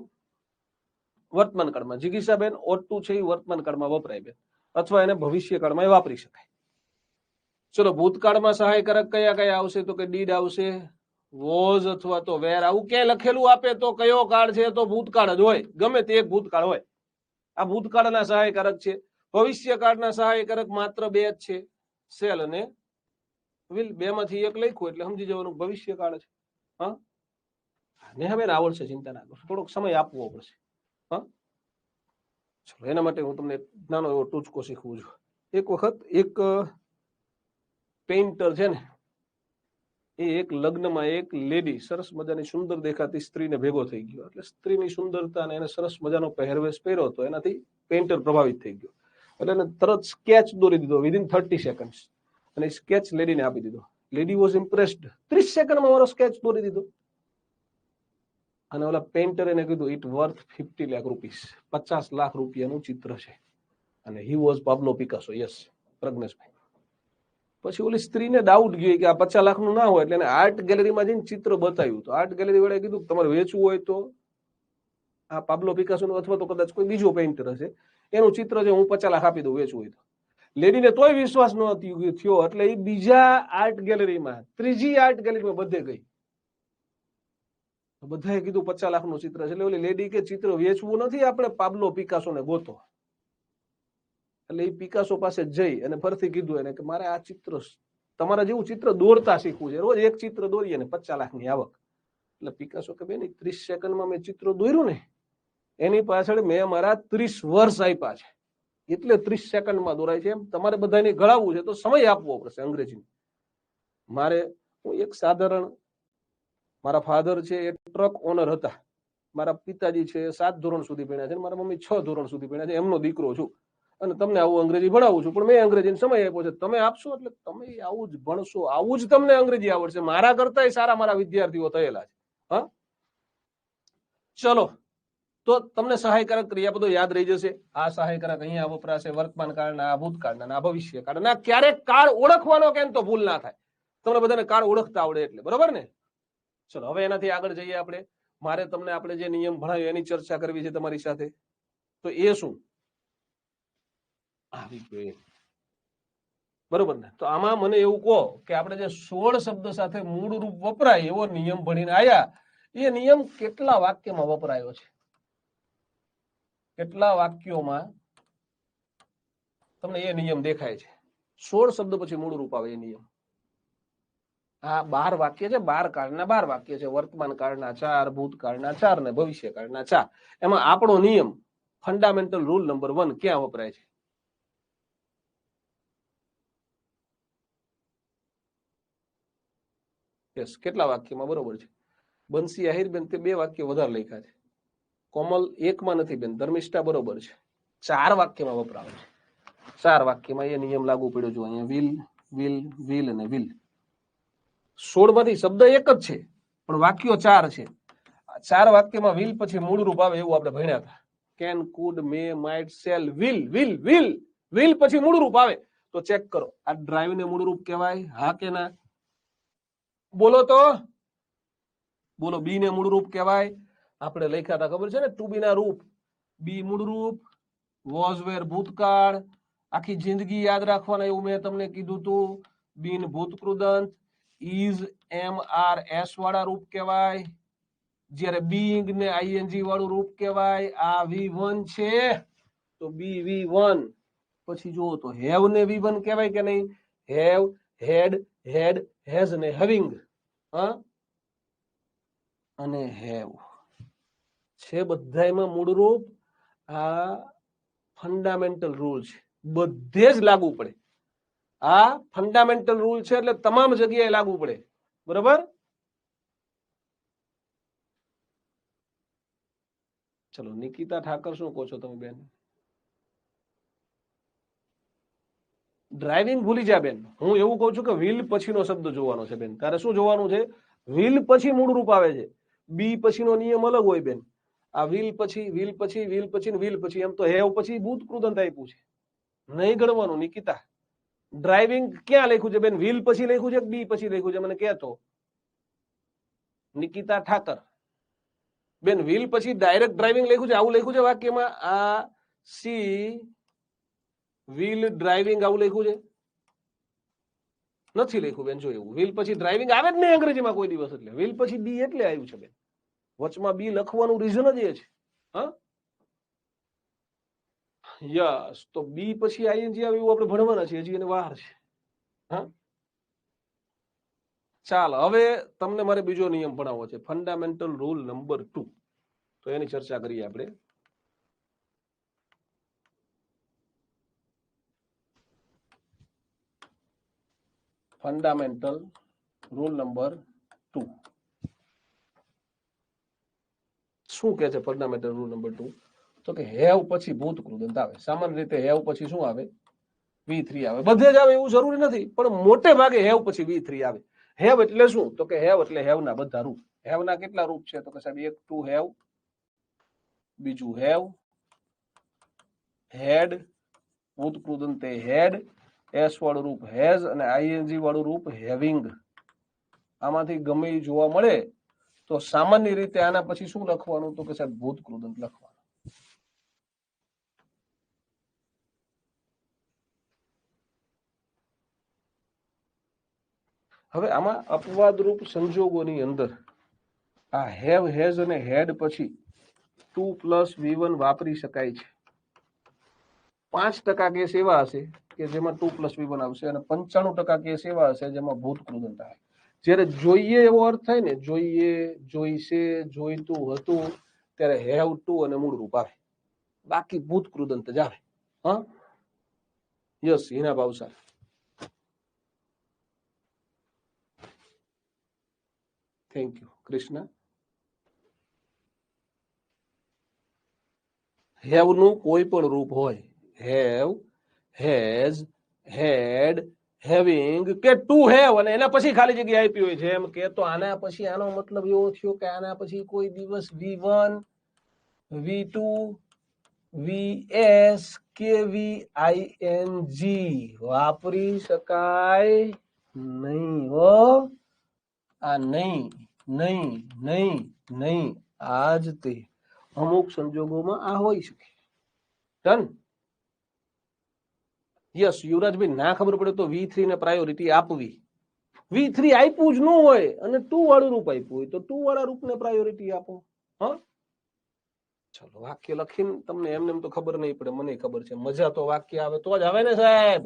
વર્તમાન કાળમાં. જિગીષાબેન, ઓટ ટુ છે એ વર્તમાન કાળમાં વપરાય બેન, અથવા એને ભવિષ્ય કાળમાં વાપરી શકાય. ચલો ભૂતકાળમાં સહાયકારક કયા કયા આવશે? તો કે ડીડ આવશે, વોઝ અથવા તો વેર. આવું ક્યાંય લખેલું આપે તો કયો કાળ છે? તો ભૂતકાળ જ હોય, ગમે તે એક ભૂતકાળ હોય. આ ભૂતકાળના સહાયકારક છે. ભવિષ્ય કાળના સહાયકારક માત્ર 2 જ છે, સેલ અને વિલ. 2 માંથી એક લખ્યું એટલે સમજી જવાનું ભવિષ્ય કાળ છે. હા, ને હવે આવડશે, ચિંતા ના કરો, થોડોક સમય આપવો પડશે. હા, ચલો એના માટે હું તમને નાનો એવો ટૂચકો શીખવું છું. એક વખત એક પેઇન્ટર છે ને, એ એક લગ્નમાં એક લેડી, સરસ મજાની સુંદર દેખાતી સ્ત્રીને ભેગો થઈ ગયો. એટલે સ્ત્રીની સુંદરતા અને એને સરસ મજાનો પહેરવેશ પહેર્યો હતો, એનાથી પેઇન્ટર પ્રભાવિત થઈ ગયો. એટલે એને તરત સ્કેચ દોરી દીધો વિધિન 30 સેકન્ડ, અને સ્કેચ લેડીને આપી દીધો. Lady was impressed. 30 સેકન્ડમાં મારો સ્કેચ દોરી દીધો. અને ઓલા પેઇન્ટર એને કીધું it worth 50 lakh rupees, 50 lakh રૂપિયાનું ચિત્ર છે. અને he was Pablo Picasso. Yes Pragneshbhai. પછી ઓલી સ્ત્રીને ડાઉટ ગયો કે આ 50 લાખનું ના હોય, એટલે એને આર્ટ ગેલેરીમાં જઈને ચિત્ર બતાવ્યું. તો આર્ટ ગેલેરી વાળાએ કીધું તમારે વેચવું હોય તો આ પાબ્લો પિકાસોનું અથવા તો કદાચ કોઈ બીજો પેઇન્ટર હશે એનું ચિત્ર છે, હું 50 લાખ આપી દઉં વેચવું હોય તો. લેડીને તોય વિશ્વાસ ન થયો, એટલે એ બીજા આર્ટ ગેલેરીમાં, ત્રીજી આર્ટ ગેલેરીમાં બધે ગઈ. બધાએ કીધું 50 લાખનું ચિત્ર છે. એટલે ઓલી લેડી કે ચિત્ર વેચવું નથી, આપણે પાબ્લો પિકાસોને ગોતો. એટલે એ પિકાસો પાસે જઈ અને ફરીથી કીધું એને કે મારે આ ચિત્ર, તમારા જેવું ચિત્ર દોરતા શીખવું છે, રોજ એક ચિત્ર દોરીએ ને 50 લાખની આવક. એટલે પિકાસો કે બેન 30 સેકન્ડમાં મેં ચિત્ર દોર્યું ને, એની પાછળ મેં મારા 30 વર્ષ આપ્યા છે, એટલે 30 સેકન્ડમાં દોરાય છે. એમ તમારે બધાને ગળાવવું છે તો સમય આપવો પડશે. અંગ્રેજી મારે હું એક સાધારણ, મારા ફાધર છે એ ટ્રક ઓનર હતા, મારા પિતાજી છે 7 ધોરણ સુધી ભણ્યા છે, મારા મમ્મી 6 ધોરણ સુધી ભણ્યા છે, એમનો દીકરો છું અને તમને આવું અંગ્રેજી ભણાવું છું, પણ મેં અંગ્રેજીનો સમય આપ્યો છે, તમે આપશો એટલે તમે આવું જ ભણશો, આવું જ તમને અંગ્રેજી આવડશે, મારા કરતા સારા મારા વિદ્યાર્થીઓ થયેલા છે. હા, ચલો તો તમને સહાયકારક ક્રિયાપદો યાદ રહી જશે. આ સહાયકારક અહીંયા વપરાશે વર્તમાન કાળના, આ ભૂતકાળના, આ ભવિષ્ય કાળના. ક્યારેક કાળ ઓળખવાનો કેમ તો ભૂલ ના થાય, તમને બધાને કાળ ઓળખતા આવડે એટલે, બરોબર ને? ચલો હવે એનાથી આગળ જઈએ આપણે. મારે તમને આપણે જે નિયમ ભણાવ્યો એની ચર્ચા કરવી છે તમારી સાથે. તો એ શું આવી ગયો, બરોબર ને? તો આમાં મને એવું કહો કે આપણે જે 16 શબ્દ સાથે મૂળ રૂપ વપરાય એવો નિયમ ભણીને આયા, એ નિયમ કેટલા વાક્યમાં વપરાયો છે? કેટલા વાક્યોમાં તમને એ નિયમ દેખાય છે? 16 શબ્દ પછી મૂળ રૂપ આવે એ નિયમ. આ 12 વાક્ય છે, 12 કાળના 12 વાક્ય છે, વર્તમાન કાળના 4, ભૂતકાળના 4 ને ભવિષ્ય કાળના 4. એમાં આપણો નિયમ ફંડામેન્ટલ રૂલ નંબર 1 ક્યાં વપરાય છે? યસ, કેટલા વાક્યમાં? બરોબર છે. બંસી આહિર બેન તે 2 વાક્ય વધારે લખ્યા છે, કોમલ 1 માં નથી બેન, ધર્મિષ્ઠા બરોબર છે, 4 વાક્યમાં વપરાય છે. 4 વાક્યમાં એ નિયમ લાગુ પડ્યો છે. અહીંયા વિલ, વિલ, વિલ અને વિલ. 16 માંથી શબ્દ એક જ છે પણ વાક્યો 4 છે. 4 વાક્યમાં વિલ પછી મૂળ રૂપ આવે એવું આપણે ભણ્યા હતા. Can, could, may, might, shall, will, will, will, will પછી મૂળ રૂપ આવે. તો ચેક કરો, આ ડ્રાઈવ ને મૂળ રૂપ કહેવાય? હા કે ના? બોલો તો, બોલો. બી ને મૂળ રૂપ કહેવાય? આપણે લખ્યા હતા ખબર છે ને, ટુ બી ના રૂપ. બી મૂળ રૂપ, વોઝ વેર ભૂતકાળ, આખી જિંદગી યાદ રાખવાના એવું મેં તમને કીધું તું. બીન ભૂતકૃદંત, ઇઝ એમ આર એસ વાળા રૂપ કહેવાય, જ્યારે બીંગ ને આઈએનજી વાળું રૂપ કહેવાય. આ V1 છે તો બી V1. પછી જુઓ તો હેવ ને V1 કહેવાય કે નહીં? હેવ, હેડ, હેડ, હેઝ ને હેવિંગ, હા, અને હેવ છે બધાયમાં મૂળ રૂપ. આ ફંડામેન્ટલ રૂલ છે, બધે જ લાગુ પડે. આ ફંડામેન્ટલ રૂલ છે એટલે તમામ જગ્યાએ લાગુ પડે, બરોબર? ચલો, નિકિતા ઠાકર શું કહો છો તમે બેન? ડ્રાઇવિંગ ભૂલી જા બેન. હું એવું કહું છું કે વિલ પછીનો શબ્દ જોવાનો છે બેન. તારે શું જોવાનું છે? વિલ પછી મૂળ રૂપ આવે છે. બી પછીનો નિયમ અલગ હોય બેન. આ વિલ પછી, વિલ પછી, વિલ પછી ને વિલ પછી, એમ તો હેવ પછી ભૂતકૃદંત આપ્યું છે. નહીં ગણવાનું નિકિતા. ડ્રાઇવિંગ ક્યાં લખ્યું છે બેન? વિલ પછી લખ્યું છે કે બી પછી લખ્યું છે? મને કહેતો. નિકિતા ઠાકર બેન, વિલ પછી ડાયરેક્ટ ડ્રાઇવિંગ લખ્યું છે, આવું લખ્યું છે વાક્યમાં? આ સી વિલ ડ્રાઇવિંગ આવું લખ્યું છે? નથી લખ્યું બેન. જો એવું વિલ પછી ડ્રાઇવિંગ આવે જ નહીં અંગ્રેજીમાં કોઈ દિવસ. એટલે વિલ પછી બી એટલે આવ્યું છે બેન. વચમાં બી લખવાનું રીઝન જ એ છે. હા, યસ. તો બી પછી આઈએનજી આવે એવું આપણે ભણવાના છે, હજી એને વાર છે. હા, ચાલ હવે તમને મારે બીજો નિયમ ભણાવવો છે, ફંડામેન્ટલ રૂલ નંબર 2. તો એની ચર્ચા કરીએ આપણે. ફંડામેન્ટલ રૂલ નંબર 2 શું કે છે? ફંડામેન્ટલ રૂલ નંબર 2 તો કે હેવ પછી ભૂતકૃદંત આવે. સામાન્ય રીતે હેવ પછી શું આવે? V3 આવે. બધે જ આવે એવું જરૂરી નથી, પણ મોટે ભાગે હેવ પછી V3 આવે. હેવ એટલે શું? તો કે હેવ એટલે હેવના બધા રૂપ. હેવના કેટલા રૂપ છે? તો કે સાહેબ, એક ટુ હેવ, બીજું હેવ, હેડ, ભૂતકૃદંતે હેડ, એસ વાળું રૂપ હેઝ અને આઈએનજી વાળું રૂપ હેવિંગ. આમાંથી ગમે એ જોવા મળે તો સામાન્ય રીતે આના પછી શું લખવાનું? તો કે સાહેબ ભૂતકૃદંત લખવાનું. હવે આમાં અપવાદરૂપ સંજોગોની અંદર આ હેવ, હેઝ અને હેડ પછી 2 + V1 વાપરી શકાય છે. 5% કેસ એવા હશે કે જેમાં 2 + V1 આવશે અને 95% કેસ એવા હશે જેમાં ભૂતકૃદંત આવે. જ્યારે જોઈએ એવો અર્થ થાય ને, જોઈએ, જોઈશે, જોઈતું હતું, ત્યારે હેવ ટુ અને મૂળ રૂપ આવે, બાકી ભૂતકૃદંત જ આવે. હા, yes Hina Bhavsar. Thank you Krishna. Have નું કોઈ પણ રૂપ હોય, હેવ, હેઝ, હેડ, હેવિંગ કે ટુ હેવ અને એના પછી ખાલી જગ્યા આપી હોય છે, એમ કે તો આના પછી આનો મતલબ એવો થયો કે આના પછી કોઈ દિવસ V1, V2, VS કે VING વાપરી શકાય નહીં હો. આ નહીં, નહીં, નહીં, નહીં, આજ તે અમુક સંજોગોમાં આ હોઈ શકે. ડન. યસ યુવરાજભાઈ, ના ખબર પડે તો V3 ને પ્રાયોરિટી આપવી. V3 આપ્યું જ ન હોય અને ટુ વાળું રૂપ આપ્યું હોય તો ટુ વાળા રૂપને પ્રાયોરિટી આપો. હા, ચલો વાક્ય લખીને તમને એમને એમ તો ખબર નહીં પડે, મને ખબર છે. મજા તો વાક્ય આવે તો જ આવે ને સાહેબ,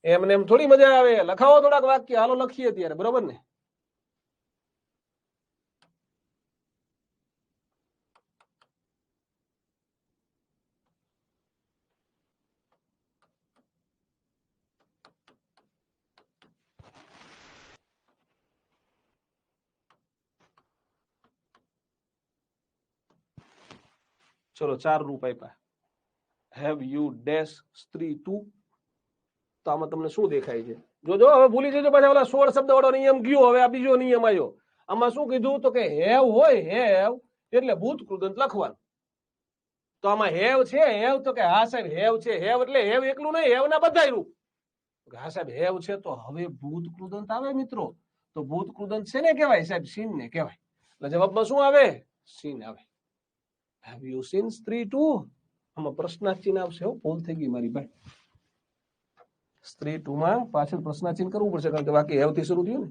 એમને એમ થોડી મજા આવે. લખાવો થોડાક વાક્ય, હાલો લખીએ ત્યારે, બરોબર ને? ચલો 4 રૂપ આપ્યા. હેવ યુ ડેશ સ્ત્રી ટુ. તો આમાં તમને શું દેખાય છે? જોજો, હવે ભૂલી જજો પાછા ઓલા 16 શબ્દ વાળો નિયમ ગયો, હવે આ બીજો નિયમ આવ્યો. આમાં શું કીધું તો કે હેવ હોય, હેવ એટલે ભૂત કૃદંત લખવાનું. તો આમાં હેવ છે, હેવ તો કે હા સાહેબ હેવ છે. હેવ એટલે હેવ એકલું નહીં, હેવ ના બધાય રૂપ. હા સાહેબ હેવ છે તો હવે ભૂત કૃદંત આવે મિત્રો. તો ભૂત કૃદંત છે ને કહેવાય સાહેબ, સીન ને કહેવાય. એટલે જવાબમાં શું આવે? સીન આવે. હેવ યુ સીન સ્ત્રી ટુ? આમાં પ્રશ્નાર્થ ચિહ્ન આવશે. ભૂલ થઈ ગઈ મારી ભાઈ. સ્ત્રી ટુ માં પાછળ પ્રશ્નાર્થ ચિહ્ન કરવું પડશે, કારણ કે વાક્ય હેવ થી શરૂ થયું ને.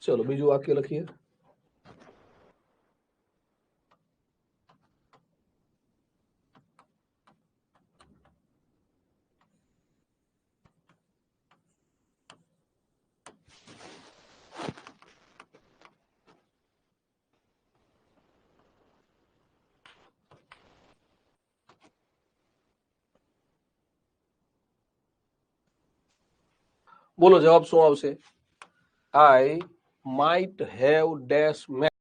ચલો બીજું વાક્ય લખીએ. બોલો જવાબ શું આવશે? I might have dash met.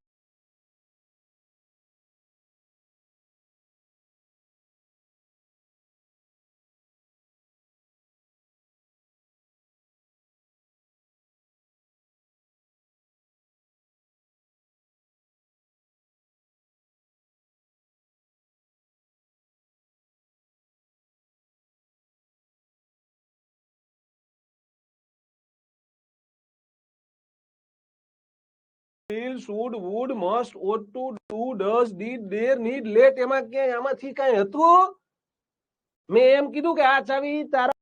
will, should, would, must, ought to, do, does, did, dare, need, let, એમાં ક્યાંય આમાંથી કાંઈ હતું? મેં એમ કીધું કે આ ચાવી તારા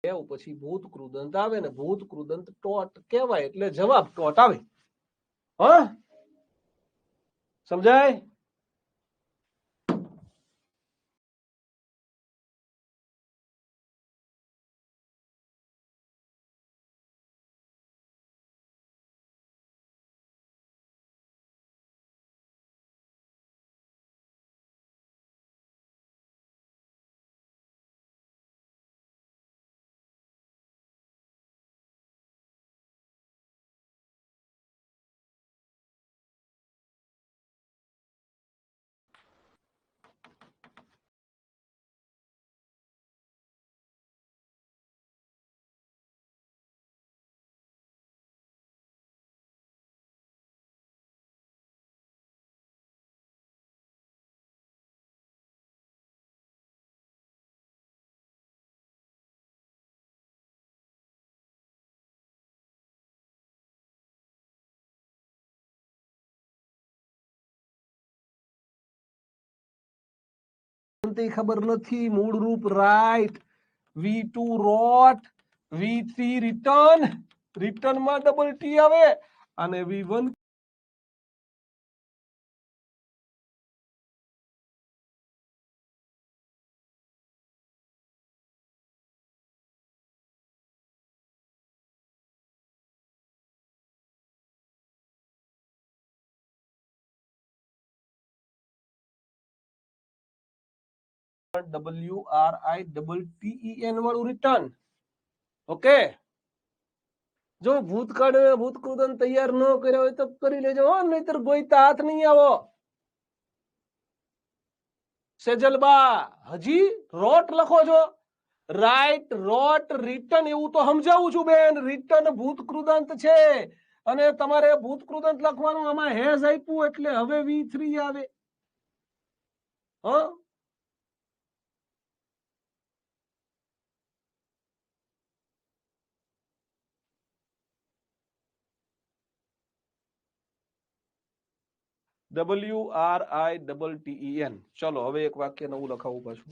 હેવ પછી ભૂત કૃદંત આવે ને ભૂત કૃદંત ટોટ કહેવાય, એટલે જવાબ ટોટ આવે. હા, સમજાય? ખબર નથી. મૂળ રૂપ રાઈટ. V2 રોટ, V3 રિટર્ન, રિટર્ન માં ડબલ ટી આવે અને V1 WRITTEN વાળું રિટર્ન. ઓકે, જો ભૂતકૃદન તૈયાર ન કર્યા હોય તો કરી લેજો, નહીતર ગોઈતા હાથ નહીં આવો. સેજલબા હજી રોટ લખો છો? રાઈટ, રોટ, રિટર્ન એવું તો સમજાવું છું બેન. રિટર્ન ભૂતકૃદંત છે અને તમારે ભૂતકૃદંત લખવાનું. આમાં હેઝ આપ્યું એટલે હવે V3 આવે. હા, WRITTEN. ચલો હવે એક વાક્ય નવું લખાવું પાછું.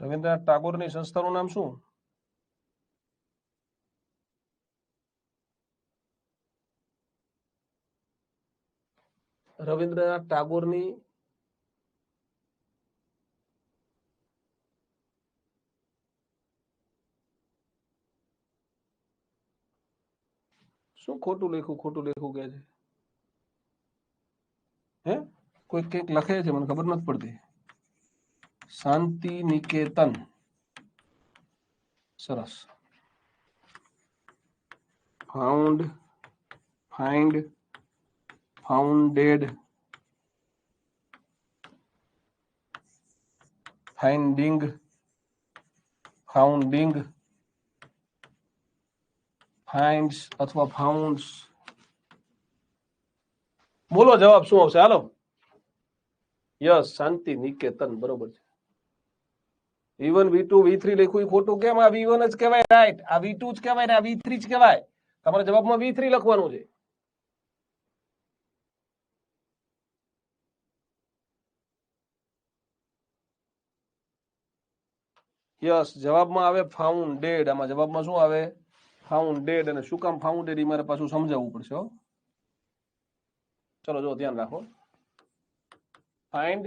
રવિન્દ્રનાથ ટાગોરની સંસ્થાનું નામ શું? રવિન્દ્રનાથ ટાગોરની શું ખોટું લખ્યું કે છે? હે, કોઈ કંઈક લખે છે, મને ખબર નથી પડતી. શાંતિ નિકેતન. સરસ. Found, find, founded, finding, founding, ફાઇન્ડ્સ અથવા ફાઉન્ડ્સ. બોલો જવાબ શું આવશે? હાલો. યસ, શાંતિ નિકેતન બરોબર છે. V1 V2 V3 લખ્યું ખોટું કેમ? આ V1 જ કહેવાય રાઈટ, આ V2 જ કહેવાય ને આ V3 જ કહેવાય. તમારે જવાબમાં V3 લખવાનું છે. યસ, જવાબમાં આવે ફાઉન્ડેડ. આમાં જવાબમાં શું આવે? ફાઉન્ડેડ. અને શું કામ ફાઉન્ડેડ એ મારે પાછું સમજાવવું પડશે. ચલો જો ધ્યાન રાખો. ફાઇન્ડ,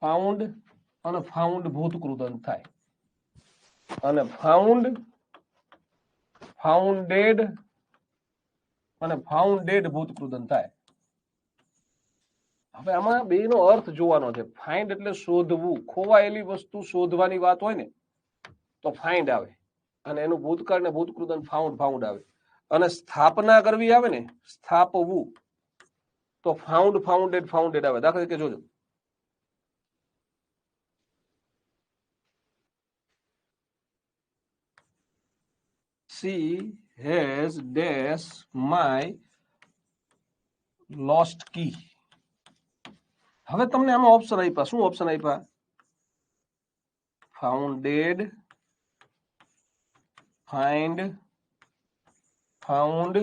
ફાઉન્ડ અને ફાઉન્ડ ભૂતકૃદંત થાય અને ફાઉન્ડ, ફાઉન્ડેડ અને ફાઉન્ડેડ ભૂતકૃદંત થાય. હવે આમાં બે નો અર્થ જોવાનો છે. ફાઇન્ડ એટલે શોધવું, ખોવાયેલી વસ્તુ શોધવાની વાત હોય ને તો ફાઇન્ડ આવે અને એનું ભૂતકાળ ને ભૂતકૃદંત ફાઉન્ડ, ફાઉન્ડ આવે. અને સ્થાપના કરવી આવે ને, સ્થાપવું, તો ફાઉન્ડ, ફાઉન્ડેડ, ફાઉન્ડેડ આવે. દાખલા તરીકે જોજો, she has dash my lost key. હવે તમને આમાં ઓપ્શન આપ્યા. શું ઓપ્શન આપ્યા? Founded, find, found,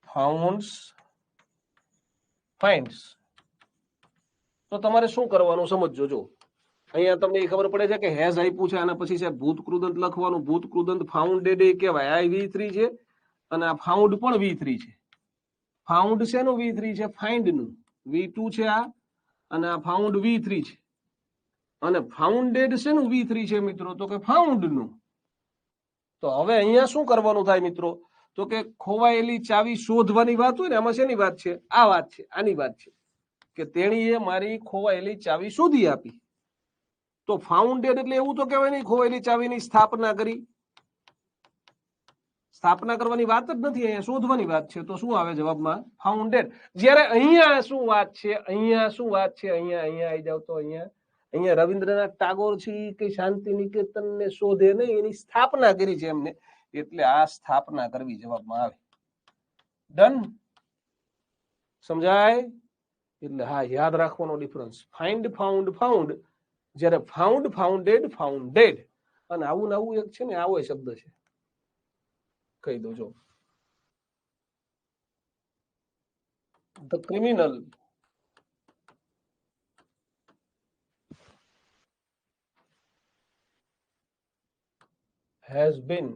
founds, finds. તો તમારે શું કરવાનું સમજજો. જો અહીંયા તમને એ ખબર પડે છે કે હેઝ આપ્યું છે અને પછી છે ભૂતકૃદંત લખવાનું. ભૂતકૃદંત ફાઉન્ડેડ એ કહેવાય. આ V3 છે અને આ ફાઉન્ડ પણ V3 છે. ફાઉન્ડ શેનું V3 છે? ફાઇન્ડ નું. V2 છે આ અને આ ફાઉન્ડ V3 છે. અને ફાઉન્ડેડ શેનું V3 છે મિત્રો? તો કે ફાઉન્ડ નું. તો હવે અહીંયા શું કરવાનું થાય મિત્રો? તો કે ખોવાયેલી ચાવી શોધવાની વાત હોય ને, આમાં શેની વાત છે? આ વાત છે, આની વાત છે કે તેણીએ મારી ખોવાયેલી ચાવી શોધી આપી. તો ફાઉન્ડેડ એટલે એવું તો કહેવાય નહીં ખોવાયેલી ચાવીની સ્થાપના કરી. સ્થાપના કરવાની વાત જ નથી, અહીંયા શોધવાની વાત છે. તો શું આવે જવાબમાં? ફાઉન્ડેડ. જ્યારે અહીંયા શું વાત છે? અહીંયા શું વાત છે? અહીંયા આવી જાવ તો અહીંયા અહીંયા રવિન્દ્રનાથ ટાગોર છે કે શાંતિ નિકેતન ને શોધે નહીં, એની સ્થાપના કરી છે એમને, એટલે આ સ્થાપના કરવી જવાબમાં આવે. ડન, સમજાય? એટલે હા, યાદ રાખવાનો ડિફરન્સ. ફાઇન્ડ, ફાઉન્ડ, ફાઉન્ડ, જ્યારે ફાઉન્ડ, ફાઉન્ડેડ, ફાઉન્ડેડ. અને આવું ને આવું એક છે ને, આવો શબ્દ છે, કહી દો જો. The criminal has been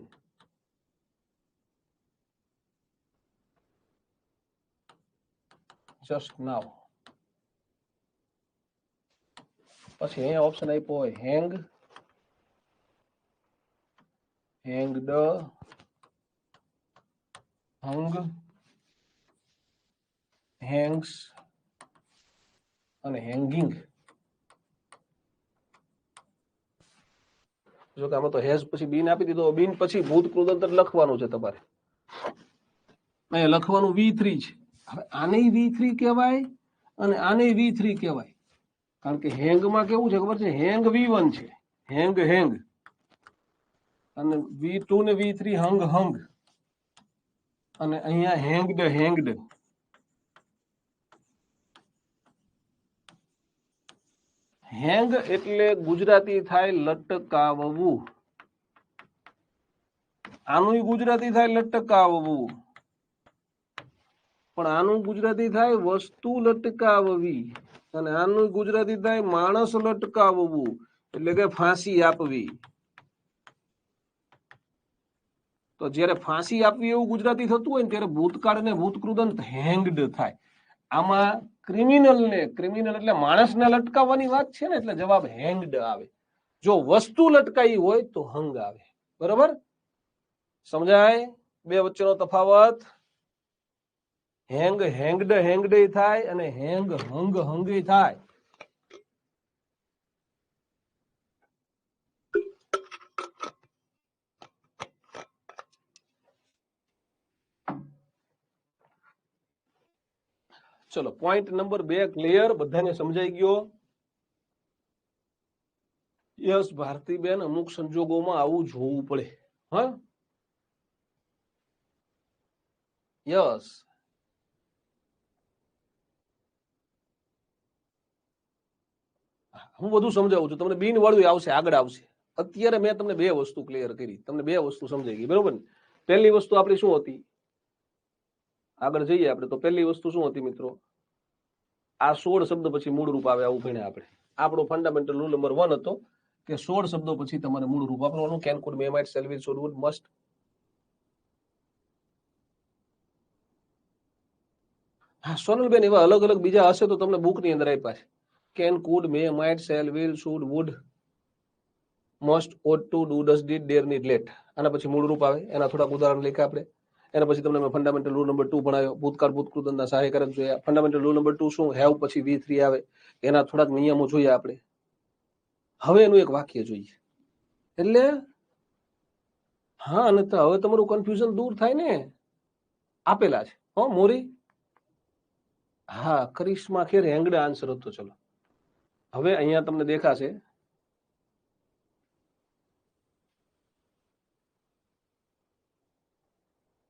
just now. પછી અહીંયા ઓપ્શન આપ્યો હોય હેંગ, હેંગડ, હંગ, હેંગ્સ અને હેંગિંગ. જો કે આમાં તો હેઝ પછી બીન આપી દીધો, બીન પછી ભૂત કૃદંતર લખવાનું છે તમારે. અહીંયા લખવાનું V3 છે. હવે આને V3 કહેવાય અને આને V3 કહેવાય, કારણ કે હેંગમાં કેવું છે ખબર છે, હેંગ V1 છે, હેંગ હેંગ, અને V2 ને V3 હંગ હંગ, અને અહીંયા હેંગડ હેંગડ. હેંગ એટલે ગુજરાતી થાય લટકાવવું, આનું ગુજરાતી થાય લટકાવવું, પણ આનું ગુજરાતી થાય વસ્તુ લટકાવવી, અને આનું ગુજરાતી થાય માણસ લટકાવવું, એટલે કે ફાંસી આપવી. તો જ્યારે ફાંસી આપવી એવું ગુજરાતી થતું હોય ને ત્યારે ભૂતકાળ ને ભૂતકૃદંત હેંગડ થાય. આમાં ક્રિમિનલ એટલે માણસને લટકાવવાની વાત છે ને, એટલે જવાબ હેંગડ આવે. જો વસ્તુ લટકાઈ હોય તો હંગ આવે. બરોબર, સમજાય બે વચ્ચેનો તફાવત? હેંગ હેંગડ હેંગડે થાય અને હેંગ હંગ હંગે થાય. ચલો, પોઈન્ટ નંબર 2 ક્લિયર, બધાને સમજાઈ ગયો? યસ ભારતીબેન, અમુક સંજોગોમાં આવું જોવું પડે. હા, યસ. હું બધું સમજાવું છું તમને, બિન વાળું આવશે, આગળ આવશે. અત્યારે મેં તમને બે વસ્તુ ક્લિયર કરી, તમને બે વસ્તુ સમજાઈ ગઈ. બરોબર ને? પહેલી વસ્તુ આપણી શું હતી? આગળ જઈએ આપણે તો પહેલી વસ્તુ શું હતી મિત્રો? આ 16 શબ્દ પછી મૂળ રૂપ આવે, આવું ભણ્યા આપણે. આપણો ફંડામેન્ટલ રૂલ નંબર 1 હતો કે 16 શબ્દો પછી તમારે મૂળ રૂપ વાપરવાનું. Can, could, may, might, shall, will, should, would, must. હા સોનલબેન, એવા અલગ અલગ બીજા હશે તો તમને બુક ની અંદર આપ્યા છે. Can, could, may, might, shall, will, should, would, must, ought to, do, does, did, dare, need, let. આના પછી મૂળ રૂપ આવે, એના થોડાક ઉદાહરણ લખ્યા આપણે. એના પછી તમને ફંડામેન્ટલ રૂલ નંબર 2 ભણાવ્યો, ભૂતકાળ ભૂતકૃદંતના સહાયકારક જોયા. ફંડામેન્ટલ રૂલ નંબર 2 શું? હેવ પછી V3 આવે, એના થોડાક નિયમો જોયા આપણે. હવે એનું એક વાક્ય જોઈએ, એટલે હા, અને હવે તમારું કન્ફ્યુઝન દૂર થાય ને. આપેલા છે હો મોરી. હા, કરિશ્મા ખેર હેંગડા આન્સર હતો. ચલો, હવે અહીંયા તમને દેખાશે.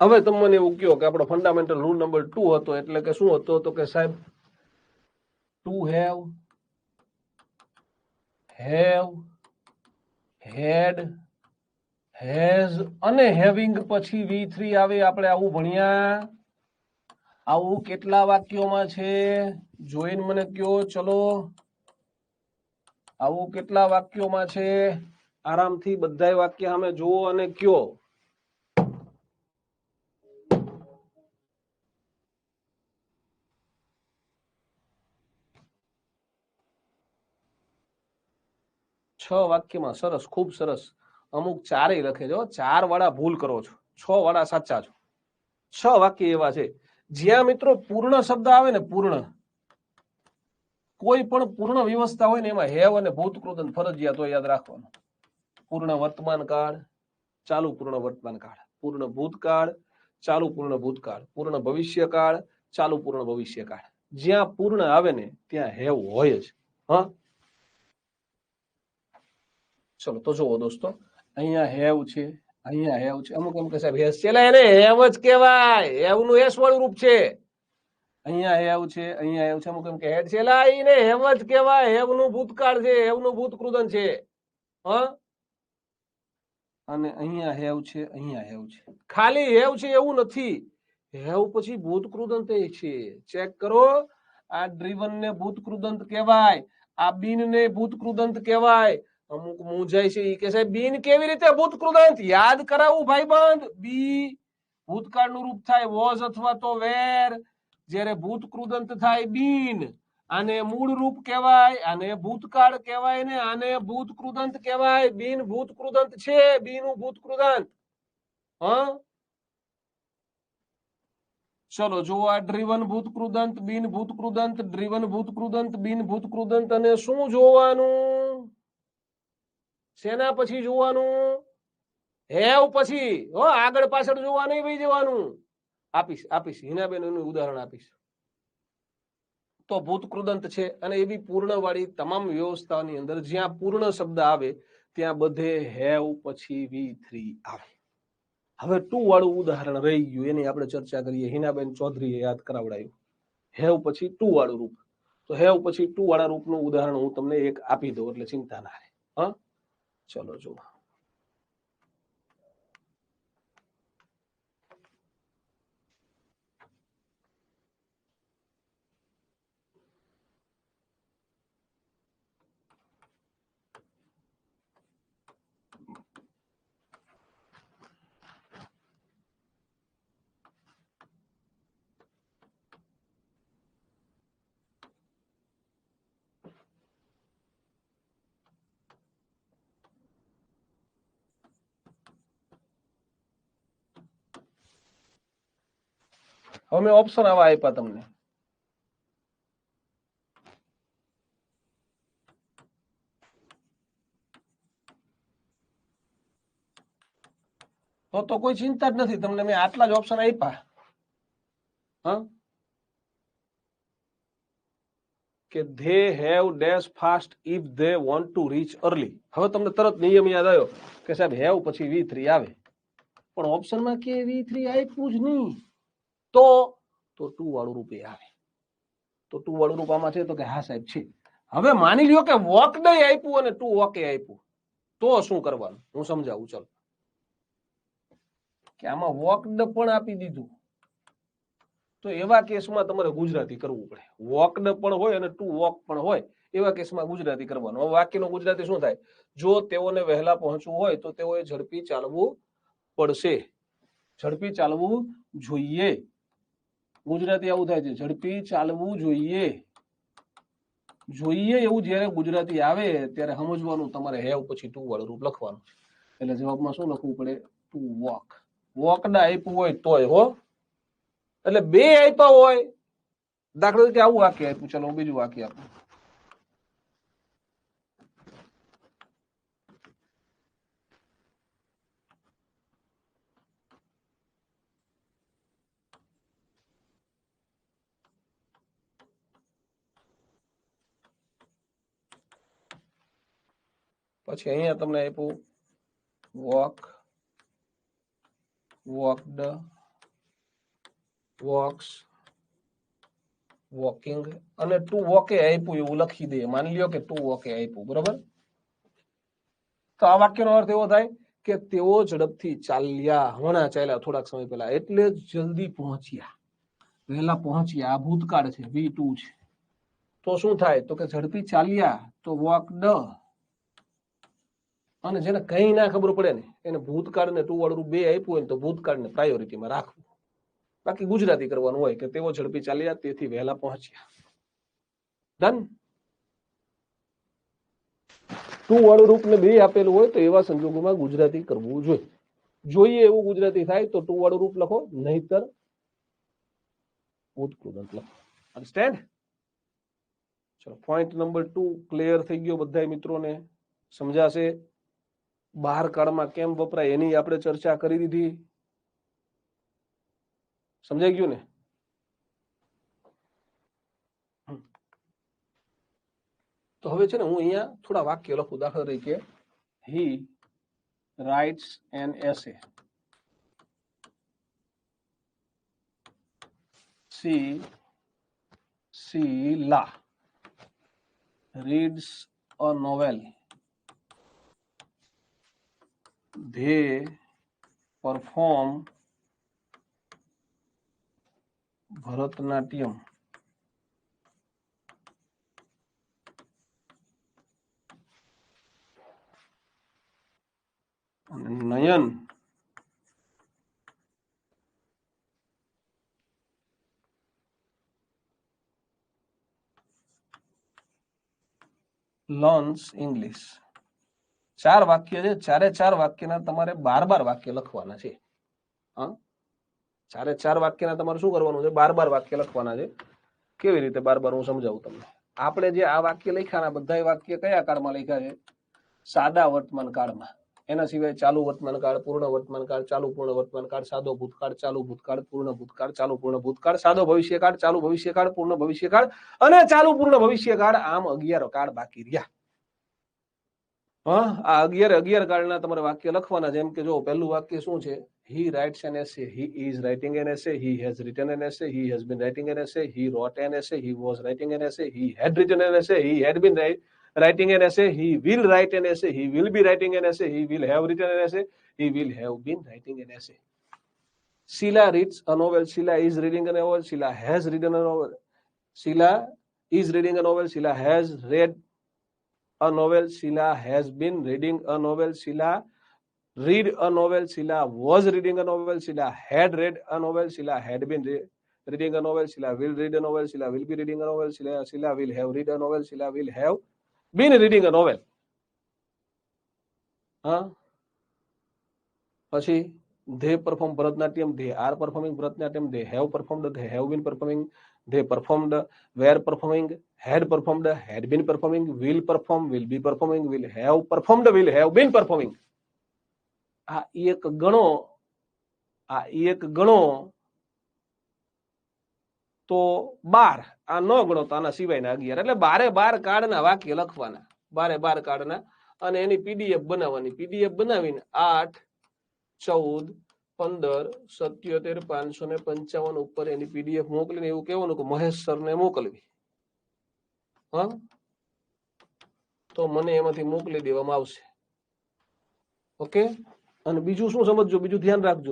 હવે તમે મને એવું કહો કે આપણો ફંડામેન્ટલ રૂલ નંબર 2 હતો, એટલે કે શું હતો? તો કે સાહેબ, to have, have, had, has અને હેવિંગ પછી V3 આવે. આપણે આવું ભણ્યા. આવું કેટલા વાક્યોમાં છે? જોઈને મને કયો. ચલો, આવું કેટલા વાક્યોમાં છે? આરામથી બધાય વાક્ય સામે જુઓ અને કયો. છ વાક્યમાં. સરસ, ખૂબ સરસ. અમુક ચારેય લખે છો, 4 વાળા ભૂલ કરો છો, 6 વાળા સાચા છો. 6 વાક્ય એવા છે જ્યાં મિત્રો પૂર્ણ શબ્દ આવે ને, પૂર્ણ, કોઈ પણ પૂર્ણ વ્યવસ્થા હોય ને એમાં હેવ અને ભૂતકૃદંત ફરજિયાત હોય, યાદ રાખવાનું. પૂર્ણ વર્તમાન કાળ, ચાલુ પૂર્ણ વર્તમાન કાળ, પૂર્ણ ભૂતકાળ, ચાલુ પૂર્ણ ભૂતકાળ, પૂર્ણ ભવિષ્યકાળ, ચાલુ પૂર્ણ ભવિષ્યકાળ. જ્યાં પૂર્ણ આવે ને ત્યાં હેવ હોય જ. હા, ચલો તો જુઓ દોસ્તો, અહીંયા હેવ છે, અહીંયા હેવ છે, અમુક એમ કે સાહેબ હેસ છે, એને હેવ જ કહેવાય, હેવ નું એસ વાળું રૂપ છે. અહીંયા હેવ છે, અહીંયા હેવ છે, અમુક એમ કે હેડ છે, એલા એને હેવ જ કહેવાય, હેવ નું ભૂતકાળ છે, હેવ નું ભૂતકૃદન છે. હા, અને અહીંયા હેવ છે, અહીંયા હેવ છે. ખાલી હેવ છે એવું નથી, હેવ પછી ભૂતકૃદંત છે. ચેક કરો, આ ડ્રીવન ને ભૂતકૃદંત કહેવાય, આ બીન ને ભૂતકૃદંત કહેવાય. અમુક મૂંઝાય છે ઈ કે સાહેબ બીન કેવી રીતે ભૂતકૃદંત? યાદ કરાવું ભાઈબંધ, બી ભૂતકાળનું રૂપ થાય વોઝ અથવા તો વેર, જ્યારે ભૂતકૃદંત થાય બીન. આને મૂળ રૂપ કહેવાય, આને ભૂતકાળ કહેવાય ને આને ભૂતકૃદંત કહેવાય. બીન ભૂતકૃદંત છે, બીનું ભૂતકૃદંત. હા, ચલો જો આ ડ્રીવન ભૂતકૃદંત, બિન ભૂતકૃદંત, ડ્રીવન ભૂતકૃદંત, બિન ભૂતકૃદંત, અને શું જોવાનું? સેના પછી જોવાનું? હેવ પછી. હો, આગળ પાછળ જોવા નહીં ભાઈ જવાનું. આપીશ હિનાબેન એનું ઉદાહરણ આપીશ. તો ભૂતકૃદંત છે, અને એવી પૂર્ણવાળી તમામ વ્યવસ્થાની અંદર જ્યાં પૂર્ણ શબ્દ આવે ત્યાં બધે હેવ પછી V3 આવે. હવે ટુ વાળું ઉદાહરણ રહી ગયું, એની આપણે ચર્ચા કરીએ. હિનાબેન ચૌધરીએ યાદ કરાવડાયું. હેવ પછી ટુ વાળું રૂપ. તો હેવ પછી ટુ વાળા રૂપનું ઉદાહરણ હું તમને એક આપી દઉં એટલે ચિંતા ના રહે. હા, ચલો જો. હવે મેં ઓપ્શન આવા આપ્યા તમને. તો કોઈ ચિંતા જ નથી, તમને મેં આટલા જ ઓપ્શન આપ્યા. હા, કે they have dash fast if they want to reach early. હવે તમને તરત નિયમ યાદ આવ્યો કે સાહેબ હેવ પછી V3 આવે, પણ ઓપ્શનમાં કે V3 આપ્યું જ નહીં. તો ટુ વાળું રૂપે આવે. તો ટુ વાળું રૂપ આમાં છે? તો કે હા સાહેબ છે. હવે માની લ્યો કે વોક ડે આપ્યું અને ટુ વોકે આપ્યું, તો શું કરવાનું હું સમજાવું. ચલો, કે આમાં વોકડ પણ આપી દીધું, તો એવા કેસમાં તમારે ગુજરાતી કરવું પડે. વોકડ પણ હોય અને ટુ વોક પણ હોય, એવા કેસમાં ગુજરાતી કરવાનું. હવે વાક્યનું ગુજરાતી શું થાય? જો તેઓને વહેલા પહોંચવું હોય તો તેઓએ ઝડપી ચાલવું પડશે, ઝડપી ચાલવું જોઈએ. ગુજરાતી આવું થાય છે, ઝડપી ચાલવું જોઈએ. જોઈએ એવું જયારે ગુજરાતી આવે ત્યારે સમજવાનું તમારે હેવ પછી ટુ વાળું રૂપ લખવાનું. એટલે જવાબમાં શું લખવું પડે? Two walk. વોકડ આપ્યું હોય તોય, હો, એટલે બે આપ્યા હોય. દાખલા તરીકે આવું વાક્ય આપ્યું, ચલો હું બીજું વાક્ય આપું. પછી અહીંયા તમને આપ્યું વોક, વોકડ, વોક્સ, વોકિંગ, અને ટુ વોકે આપ્યું એવું લખી દે. માની લ્યો કે ટુ વોકે આપ્યું, બરોબર. તો આ વાક્યનો અર્થ એવો થાય કે તેઓ ઝડપથી ચાલ્યા, હમણાં ચાલ્યા થોડાક સમય પહેલા, એટલે જલ્દી પહોંચ્યા, વહેલા પહોંચ્યા. આ ભૂતકાળ છે, V2 છે. તો શું થાય? તો કે ઝડપી ચાલ્યા, તો વોકડ. અને જેને કઈ ના ખબર પડે ને એને ભૂતકાળ ને ટુ વાળું રૂપ બે આપ્યું હોય ને તો ભૂતકાળને પ્રાયોરિટીમાં રાખવું. બાકી ગુજરાતી કરવાનું હોય કે તેઓ ઝડપી ચાલ્યા તેથી વહેલા પહોંચ્યા. ડન. ટુ વાળું રૂપ ને બે આપેલું હોય તો એવા સંજોગોમાં ગુજરાતી કરવું જોઈએ. જોઈએ એવું ગુજરાતી થાય તો ટુ વાળું રૂપ લખો, નહીતર ભૂતકૃદંત લખો. અન્ડરસ્ટેન્ડ? ચલો, પોઈન્ટ નંબર 2 ક્લિયર થઈ ગયો બધા મિત્રોને? સમજાશે? બહાર કાળમાં કેમ વપરાય એની આપણે ચર્ચા કરી દીધી. સમજાઈ ગયું ને? તો હવે છે ને હું અહીંયા થોડા વાક્ય લખું. દાખલા તરીકે he writes an essay. Sheila reads a novel. They perform Bharatanatyam. Nayan learns English. 4 વાક્ય છે, ચારે 4 વાક્યના તમારે 12 વાક્ય લખવાના છે. હા, ચારે 4 વાક્યના તમારે શું કરવાનું છે? 12 વાક્ય લખવાના છે. કેવી રીતે 12 હું સમજાવું તમને. આપણે જે આ વાક્ય લખ્યા બધા વાક્ય કયા કાળમાં લખ્યા છે? સાદા વર્તમાન કાળમાં. એના સિવાય ચાલુ વર્તમાન કાળ, પૂર્ણ વર્તમાન કાળ, ચાલુ પૂર્ણ વર્તમાન કાળ, સાદો ભૂતકાળ, ચાલુ ભૂતકાળ, પૂર્ણ ભૂતકાળ, ચાલુ પૂર્ણ ભૂતકાળ, સાદો ભવિષ્યકાળ, ચાલુ ભવિષ્યકાળ, પૂર્ણ ભવિષ્યકાળ અને ચાલુ પૂર્ણ ભવિષ્યકાળ. આમ 11 કાળ બાકી રહ્યા. આ 11 કાળના તમારે વાક્ય લખવાના. જેમ કે જો પહેલું વાક્ય શું છે? He writes an essay. He is writing an essay. He has written an essay. He has been writing an essay. He wrote an essay. He was writing an essay. He had written an essay. He had been writing an essay. He will write an essay. He will be writing an essay. He will have written an essay. He will have been writing an essay. Sheila reads a novel. Sheila is reading a novel. Sheila has written a novel. Sheila is reading a novel. Sheila has read a novel. Sheila has been reading a novel. Sheila read a novel. Sheila was reading a novel. Sheila had read a novel. Sheila had been reading a novel. Sheila will read a novel. Sheila will be reading a novel. Sheila will have read a novel. Sheila will have been reading a novel. પછી they perform Bharatanatyam. They are performing Bharatanatyam. They have performed. They have been performing. They performed, were performing, had performed, had been performing, will perform, will be performing, will have performed, will have been performing. આ એક ગણો તો 12. આ ન ગણો તો આના સિવાયના 11. એટલે 12 કાળના વાક્ય લખવાના. 12 કાળના અને એની પીડીએફ બનાવવાની. પીડીએફ બનાવીને 8, 14, 15, 77, 555 ઉપર એની પીડીએફ મોકલીને એવું કહેવાનું કે મહેશ સરને મોકલવી. તો મને એમાંથી મોકલી દેવામાં આવશે. ઓકે. અને બીજું શું સમજજો? બીજું ધ્યાન રાખજો.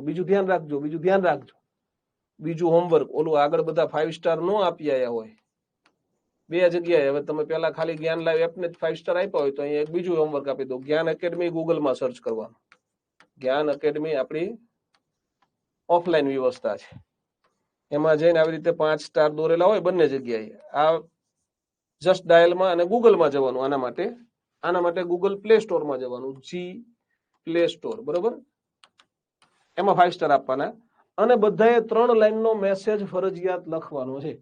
બીજું હોમવર્ક ઓલું આગળ બધા 5 સ્ટાર નો આપી આયા હોય 2 જગ્યાએ. હવે તમે પેલા ખાલી જ્ઞાન લાઈવ એપને 5 સ્ટાર આપ્યા હોય તો અહીંયા એક બીજું હોમવર્ક આપી દો. જ્ઞાન એકેડમી ગૂગલમાં સર્ચ કરવાનું. જ્ઞાન એકેડમી આપણી ઓફલાઈન વ્યવસ્થા છે. એમાં જઈને આવી રીતે 5 સ્ટાર દોરેલા હોય બંને જગ્યાએ. આ જસ્ટ ડાયલમાં અને ગૂગલમાં જવાનું. આના માટે ગૂગલ પ્લે સ્ટોરમાં જવાનું. જી પ્લે સ્ટોર, બરોબર. એમાં 5 સ્ટાર આપવાના અને બધાએ 3 લાઈનનો મેસેજ ફરજિયાત લખવાનો છે.